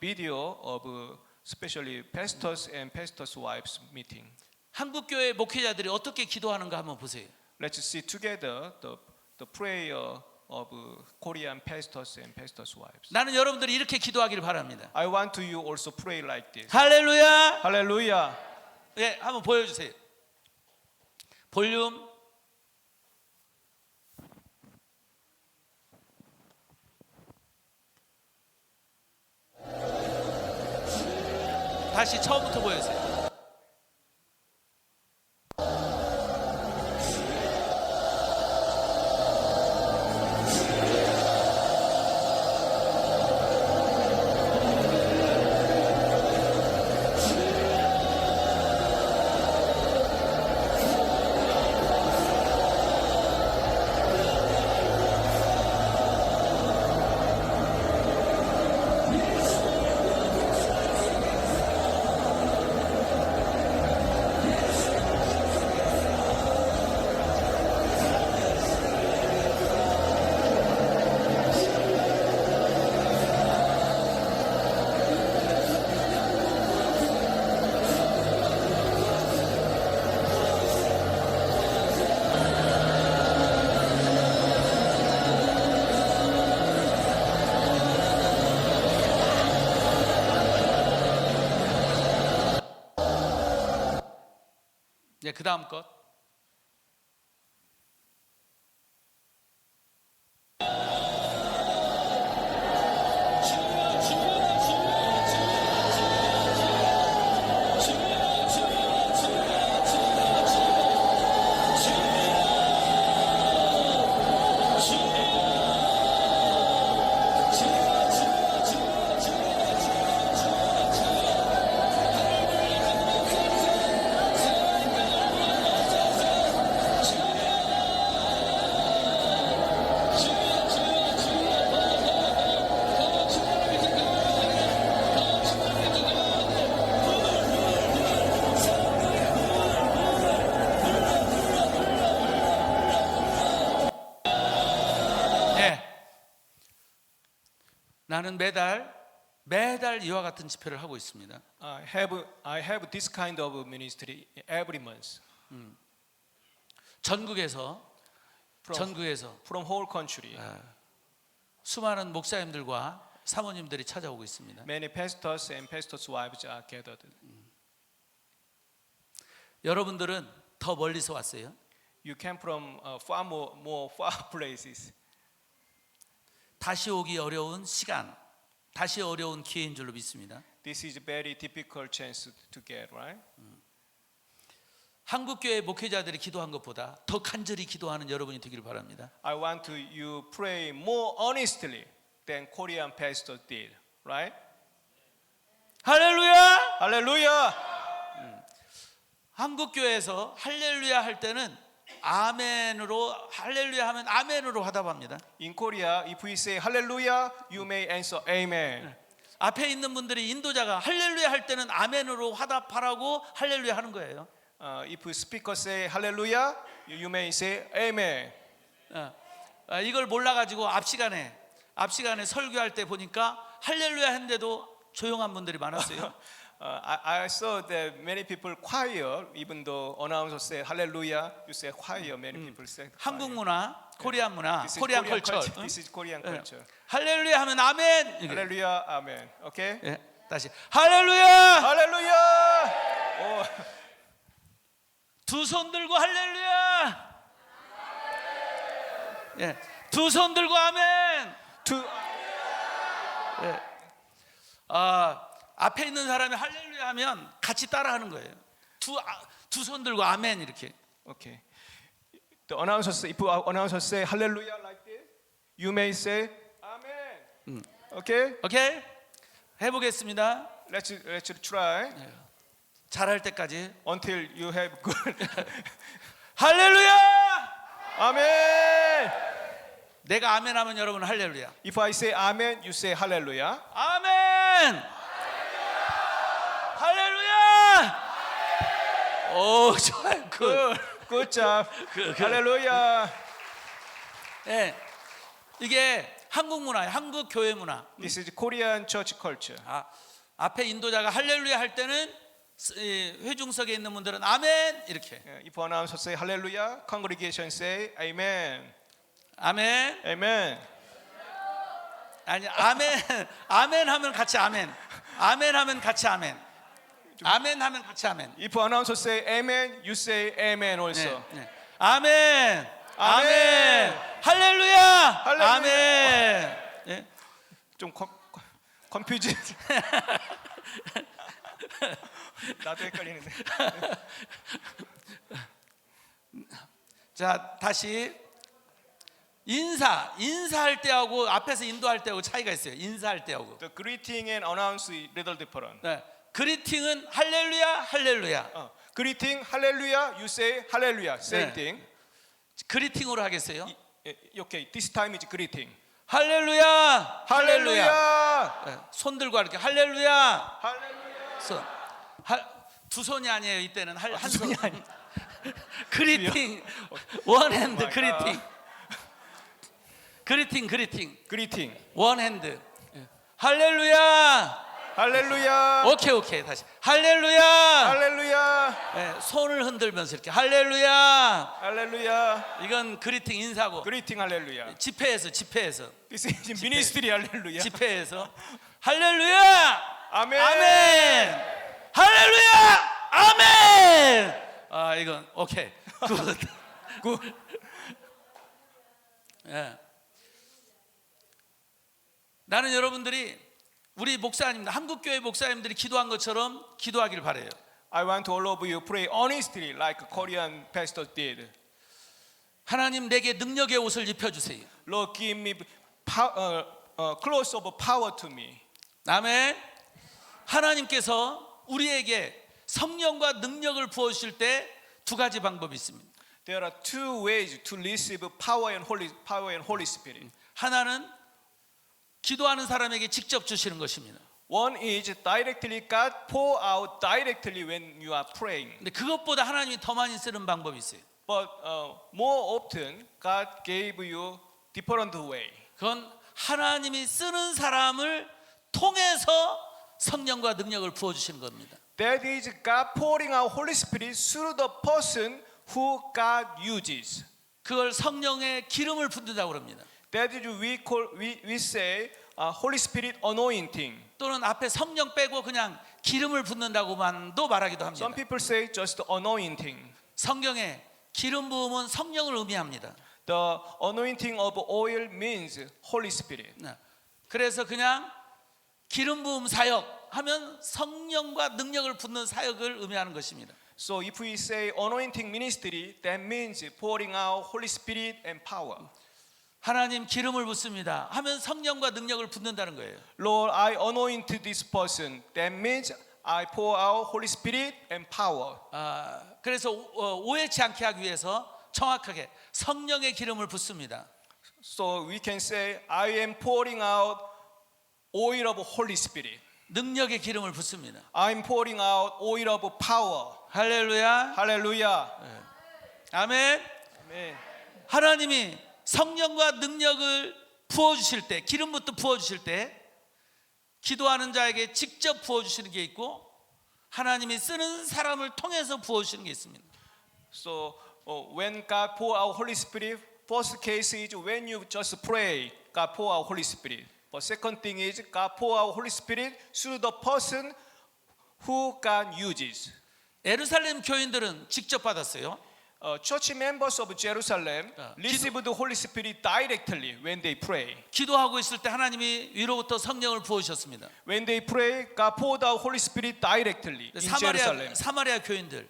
video of especially pastors and pastors' wives meeting. 한국 교회 목회자들이 어떻게 기도하는가 한번 보세요. Let's see together the prayer of Korean pastors and pastors' wives. 나는 여러분들이 이렇게 기도하기를 바랍니다. I want you also pray like this. 할렐루야. Hallelujah. 네, 한번 보여주세요. 볼륨. 다시 처음부터 보여주세요. 네, 그 다음 것. 네. 나는 매달 이와 같은 집회를 하고 있습니다. I have this kind of ministry every month 전국에서 from whole country. 수많은 목사님들과 사모님들이 찾아오고 있습니다. Many pastors and pastors' wives are gathered. 여러분들은 더 멀리서 왔어요. You came from far more far places. 다시 오기 어려운 시간, 다시 어려운 기회인 줄로 믿습니다. This is a very difficult chance to get, right? 한국교회 목회자들이 기도한 것보다 더 간절히 기도하는 여러분이 되기를 바랍니다. I want you pray more earnestly than Korean pastors did, right? 할렐루야! Hallelujah! 한국교회에서 할렐루야 할 때는 아멘으로 할렐루야 하면 아멘으로 화답합니다. In Korea, if we say hallelujah, you may answer amen. 앞에 있는 분들이 인도자가 할렐루야 할 때는 아멘으로 화답하라고 할렐루야 하는 거예요. If speaker say hallelujah, you may say amen. 이걸 몰라가지고 앞 시간에 설교할 때 보니까 할렐루야 했는데도 조용한 분들이 많았어요. I saw that many people choir, even though announcer say hallelujah, you say choir. Many people say. 한국 문화, 코리안 문화, This is 코리안 Korean 컬처. culture. This is Korean culture. 할렐루야 하면 아멘. Hallelujah, amen. Okay? 예, 다시 할렐루야. Hallelujah! Oh. 두 손 들고 할렐루야. 예, 두 손 들고 아멘. 예. 앞에 있는 사람이 할렐루야 하면 같이 따라하는 거예요. 두 손 들고 아멘 이렇게. Okay. The announcer say, if announcer say hallelujah like this, you may say amen. Okay? 오케이? 해보겠습니다. Let's try 잘할 때까지. until you have good. 할렐루야. Amen. 내가 아멘 하면 여러분 할렐루야. If I say amen, you say hallelujah. 아멘. 할렐루야. 오, 좋아요. Good job. Hallelujah. 네, 이게 한국 문화예요. 한국 교회 문화. This is Korean church culture. 앞에 인도자가 할렐루야 할 때는 회중석에 있는 분들은 아멘 이렇게. If announcer say hallelujah, congregation say amen. 아멘. Amen. 아니 아멘 하면 같이 아멘. 아멘 하면 같이 아멘. 아멘 하면 같이 아멘. If announcer say amen, you say amen also. 네. 아멘. 아멘. 할렐루야. 할렐루야. 아멘. 네. 좀 confused. 나도 헷갈리는데. 자, 다시 인사할 때하고 앞에서 인도할 때하고 차이가 있어요. 인사할 때하고. The greeting and announce is little different. 네. 그리팅은 할렐루야, 할렐루야. Greeting, hallelujah. You say hallelujah. Same 네. thing. 그리팅으로 하겠어요. Okay, this time is greeting. 할렐루야, 할렐루야. Hallelujah. 네. 손 들고 이렇게 할렐루야. Hallelujah. 손. 두 손이 아니에요. 이때는 한 손이 아니. 그리팅. 원 핸드 my God. 그리팅. 그리팅. Greeting. 원 핸드. 할렐루야. Hallelujah. 오케이 다시. 할렐루야. Hallelujah. 네, 손을 흔들면서 이렇게 할렐루야. Hallelujah. 이건 그리팅 인사고. Greeting, hallelujah. 집회에서 This is ministry, hallelujah. 집회에서 할렐루야. 아멘. 아멘. 할렐루야. 아멘. 아, 이건 오케이. 굿. Good. 예. 나는 여러분들이 우리 목사님들, 한국교회 목사님들이 기도한 것처럼 기도하기를 바래요. I want all of you pray honestly like Korean pastors did. 하나님 내게 능력의 옷을 입혀주세요. Lord, give me clothes of power to me. 아멘. 하나님께서 우리에게 성령과 능력을 부어주실 때 두 가지 방법이 있습니다. There are two ways to receive power and Holy Spirit. 하나는 기도하는 사람에게 직접 주시는 것입니다. One is directly God pour out directly when you are praying. 근데 그것보다 하나님이 더 많이 쓰는 방법이 있어요. But more often, God gave you different way. 그건 하나님이 쓰는 사람을 통해서 성령과 능력을 부어주시는 겁니다. That is God pouring out Holy Spirit through the person who God uses. 그걸 성령의 기름을 붓는다고 합니다. That is we say Holy Spirit anointing. 또는 앞에 성령 빼고 그냥 기름을 붓는다고만도 말하기도 합니다. Some people say just anointing. 성경에 기름 부음은 성령을 의미합니다. The anointing of oil means Holy Spirit. 그래서 그냥 기름 부음 사역 하면 성령과 능력을 붓는 사역을 의미하는 것입니다. So if we say anointing ministry, that means pouring out Holy Spirit and power. 하나님 기름을 붓습니다 하면 성령과 능력을 붓는다는 거예요. Lord, I anoint this person. That means I pour out Holy Spirit and power. 그래서 오해치 않게 하기 위해서 정확하게 성령의 기름을 붓습니다. So we can say I am pouring out oil of Holy Spirit. 능력의 기름을 붓습니다. I'm pouring out oil of power. 할렐루야. Hallelujah. 아멘. Amen. 하나님이 성령과 능력을 부어주실 때, 기름부터 부어주실 때 기도하는 자에게 직접 부어주시는 게 있고 하나님이 쓰는 사람을 통해서 부어주시는 게 있습니다. So when God pour out Holy Spirit, first case is when you just pray, God pour out Holy Spirit. But second thing is God pour out Holy Spirit through the person who God uses. 예루살렘 교인들은 직접 받았어요. Church members of Jerusalem received the Holy Spirit directly when they pray. 기도하고 있을 때 하나님이 위로부터 성령을 부어주셨습니다. When they pray, God poured out Holy Spirit directly in Jerusalem. 사마리아 교인들,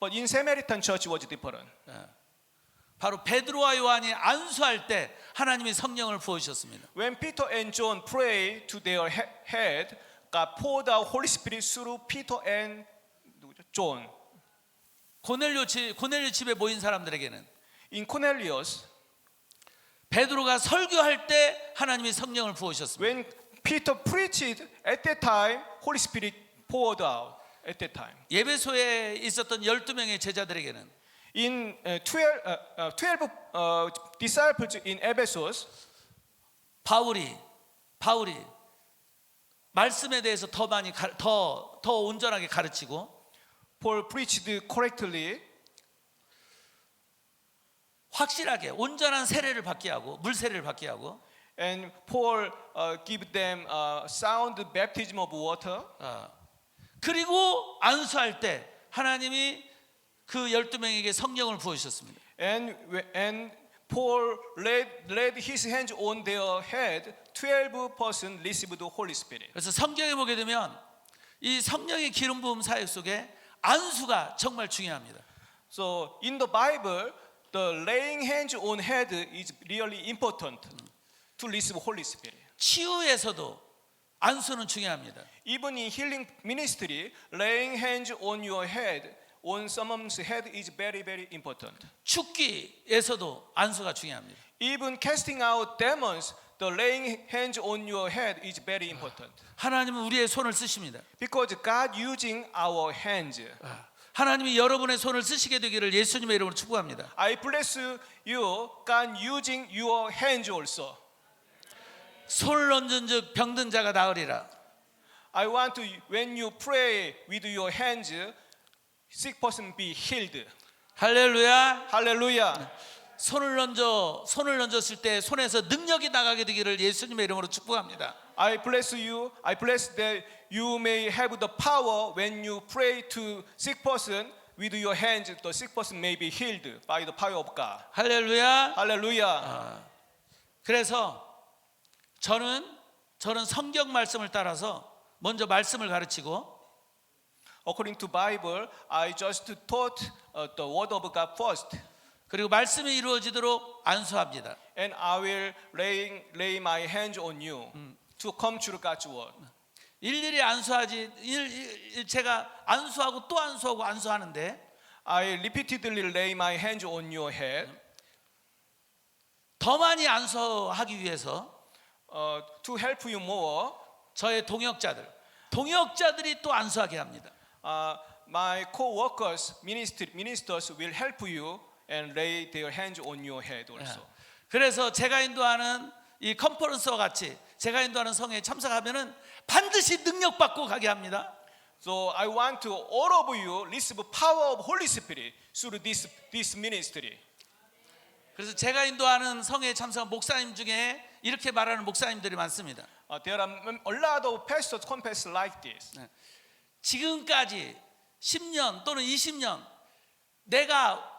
But in Samaritan church was different. 바로 베드로와 요한이 안수할 때 하나님이 성령을 부어주셨습니다. When Peter and John prayed to their head, God poured out Holy Spirit through Peter and John. 고넬료 집에 모인 사람들에게는 In Cornelius, 베드로가 설교할 때 하나님이 성령을 부어주셨습니다. when Peter preached at that time, Holy Spirit poured out at that time. 예배소에 있었던 12명의 제자들에게는 In 12 disciples in Ephesus, 바울이 말씀에 대해서 더 많이 더 온전하게 가르치고 Paul preached correctly, 확실하게 온전한 세례를 받게 하고 물 세례를 받게 하고 and Paul give them sound baptism of water. 그리고 안수할 때 하나님이 그 12명에게 성령을 부어주셨습니다. And Paul laid his hands on their head. 12 persons received the Holy Spirit. 그래서 성경에 보게 되면 이 성령의 기름 부음 사역 속에 안수가 정말 중요합니다. So in the Bible, the laying hands on head is really important to receive Holy Spirit. 치유에서도 안수는 중요합니다. Even in healing ministry, laying hands on your head, on someone's head is very, very important. 축기에서도 안수가 중요합니다. Even casting out demons, the laying hands on your head is very important. 하나님은 우리의 손을 쓰십니다. Because God using our hands. 하나님이 여러분의 손을 쓰시게 되기를 예수님의 이름으로 축복합니다. I bless you, God using your hands also. 손을 얹은 즉 병든 자가 나으리라. I want to, when you pray with your hands, sick person be healed. 할렐루야. Hallelujah. 손을 얹었을 때 손에서 능력이 나가게 되기를 예수님의 이름으로 축복합니다. I bless you. I bless that you may have the power when you pray to sick person with your hands. The sick person may be healed by the power of God. 할렐루야. Hallelujah. 그래서 저는 성경 말씀을 따라서 먼저 말씀을 가르치고 According to Bible, I just taught the word of God first, 그리고 말씀이 이루어지도록 안수합니다. and I will lay my hands on you to come true God's word. 일일이 안수하지 제가 안수하고 또 안수하고 안수하는데 I repeatedly lay my hands on your head 더 많이 안수하기 위해서 to help you more. 저의 동역자들이 또 안수하게 합니다. My co-workers, ministers will help you and lay their hands on your head also. 그래서 제가 인도하는 이 컨퍼런스와 같이 제가 인도하는 성회에 참석하면은 반드시 능력 받고 가게 합니다. So I want to all of you receive power of Holy Spirit through this ministry. 그래서 제가 인도하는 성회에 참석한 목사님 중에 이렇게 말하는 목사님들이 많습니다. There are a lot of pastors confess like this. 지금까지 10년 또는 20년 내가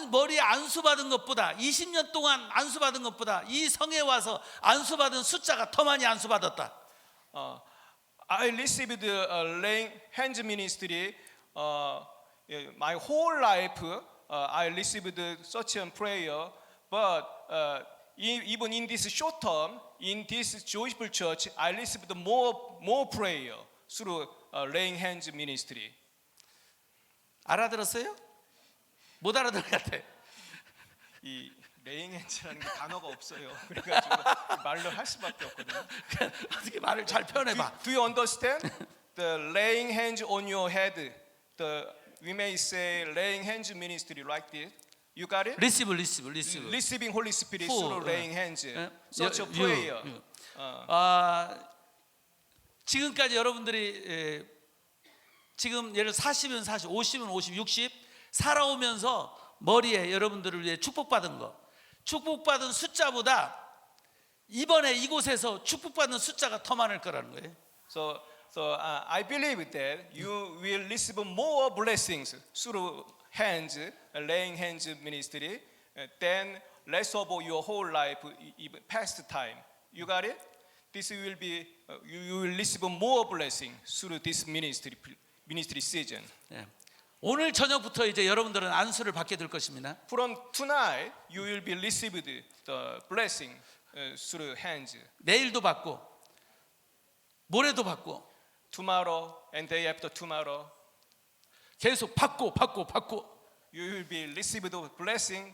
머리에 안수받은 것보다 20년 동안 안수받은 것보다 이 성에 와서 안수받은 숫자가 더 많이 안수받았다. I received laying hands ministry my whole life. I received such a prayer, but even in this short term, in this joyful church, I received more prayer through laying hands ministry. 알아들었어요? 못 알아들은 것 같아. 이 laying hands라는 게 단어가 없어요. 그래가지고 말로 할 수밖에 없거든요. 어떻게 말을 잘 표현해봐. Do you understand? The laying hands on your head. We may say laying hands ministry like this. You got it? 리시브. Receiving Holy Spirit Who? through laying hands. 예? Such a You. prayer. 지금까지 여러분들이 지금 예를 40이면 40, 50이면 50, 60 살아오면서 머리에 여러분들을 위해 축복받은 거, 축복받은 숫자보다 이번에 이곳에서 축복받는 숫자가 더 많을 거라는 거예요. So I believe that you will receive more blessings through hands, laying hands ministry, than rest of your whole life, even past time. You got it? This will be you will receive more blessing through this ministry season. 예. 오늘 저녁부터 이제 여러분들은 안수를 받게 될 것입니다. From tonight, you will be received the blessing through hands. 내일도 받고 모레도 받고 Tomorrow and day after tomorrow, 계속 받고 you will be received blessing.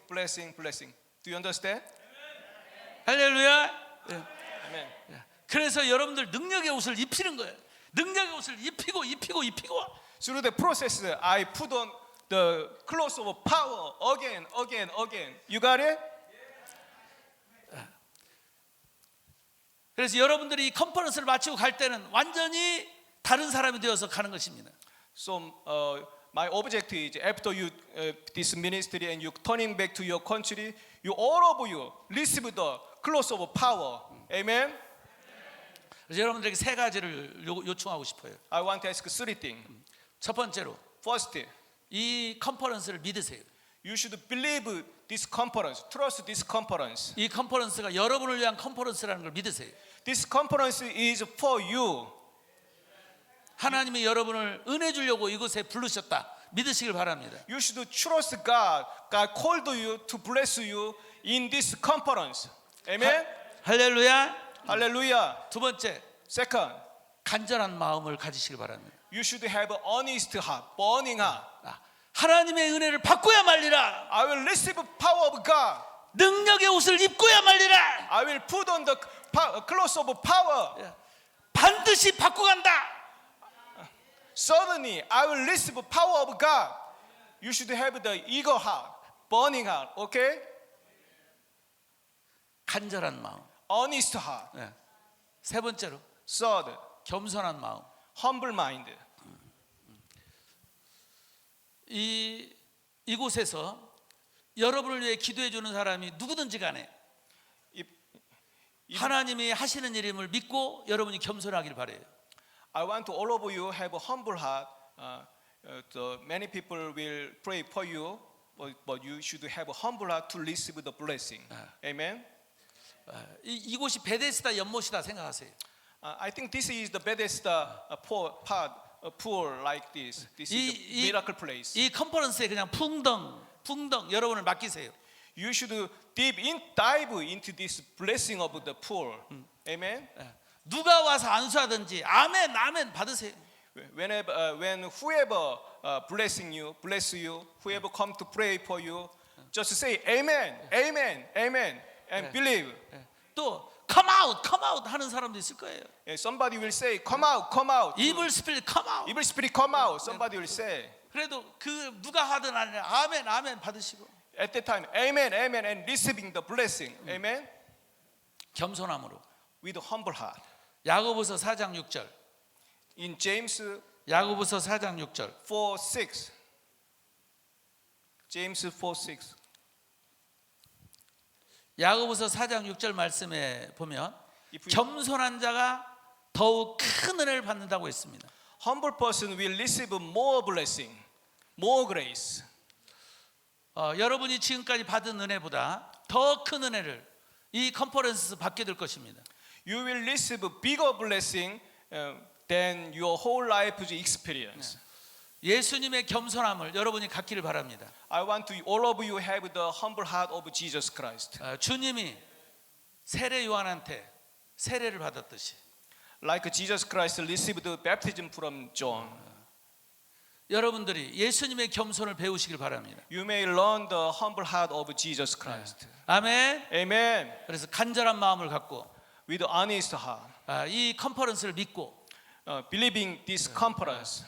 Do you understand? 할렐루야. 예. Amen. 그래서 여러분들 능력의 옷을 입히는 거예요. 능력의 옷을 입히고 Through the process, I put on the clothes of power again. You got it? 그래서 여러분들이 이 컨퍼런스를 마치고 갈 때는 완전히 다른 사람이 되어서 가는 것입니다. So my object is after you this ministry and you turning back to your country, you all of you receive the clothes of power. Amen. 그래서 여러분들에게 세 가지를 요청하고 싶어요. I want to ask three things. 첫 번째로 First, 이 컨퍼런스를 믿으세요. you should believe this conference, trust this conference. 이 컨퍼런스가 여러분을 위한 컨퍼런스라는 걸 믿으세요. This conference is for you. 하나님이 여러분을 은혜 주려고 이곳에 부르셨다. 믿으시길 바랍니다. You should trust God. God called you to bless you in this conference. Amen. 할렐루야. Hallelujah. 두 번째, Second, 간절한 마음을 가지시길 바랍니다. you should have an honest heart, burning heart. 하나님의 은혜를 받고야 말리라. I will receive power of God. 능력의 옷을 입고야 말리라. I will put on the clothes of power. 반드시 받고 간다. Suddenly, I will receive power of God. You should have the eager heart, burning heart. Okay? 간절한 마음. Honest heart. 네. 세 번째로 Third, 겸손한 마음. humble mind. 이곳에서 여러분을 위해 기도해 주는 사람이 누구든지 간에 하나님이 하시는 일임을 믿고 여러분이 겸손하길 바래요. I want to all of you have a humble heart. Many people will pray for you, but you should have a humble heart to receive the blessing. Amen. 이곳이 베데스다 연못이다 생각하세요. I think this is the best pool like this. This is the miracle place. 이 컨퍼런스에 그냥 풍덩 여러분을 맡기세요. You should dive into this blessing of the pool. Amen. 누가 와서 안수하든지 아멘 받으세요. When whoever bless you, whoever come to pray for you, just say amen, amen, amen, and believe. 또 come out 하는 사람도 있을 거예요. Somebody will say, come out, come out. Evil spirit come out. Evil spirit, come out. Somebody will say. 그래도 그 누가 하든 안 하든 아멘 받으시고. At that time, amen, amen, and receiving the blessing. Amen. 겸손함으로. With a humble heart. 야고보서 4장 6절. In James 야고보서 4장 6절. 4:6. James 4:6. 야고보서 4장 6절 말씀에 보면 If we- 겸손한 자가 더욱 큰 은혜를 받는다고 했습니다. Humble person will receive more blessing, more grace. 여러분이 지금까지 받은 은혜보다 더 큰 은혜를 이 컨퍼런스에서 받게 될 것입니다. You will receive bigger blessing than your whole life's experience. 예수님의 겸손함을 여러분이 갖기를 바랍니다. I want to all of you have the humble heart of Jesus Christ. 주님이 세례 요한한테 세례를 받았듯이 Like Jesus Christ received the baptism from John. 여러분들이 예수님의 겸손을 배우시길 바랍니다. You may learn the humble heart of Jesus Christ. 아멘. Amen. 그래서 간절한 마음을 갖고 With honest heart, 이 컨퍼런스를 믿고 believing this conference.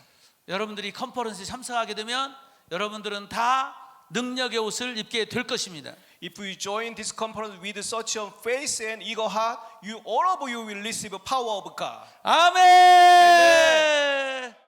여러분들이 컨퍼런스에 참석하게 되면 여러분들은 다 능력의 옷을 입게 될 것입니다. If you join this conference with such a faith and eager heart, all of you will receive power of God. 아멘.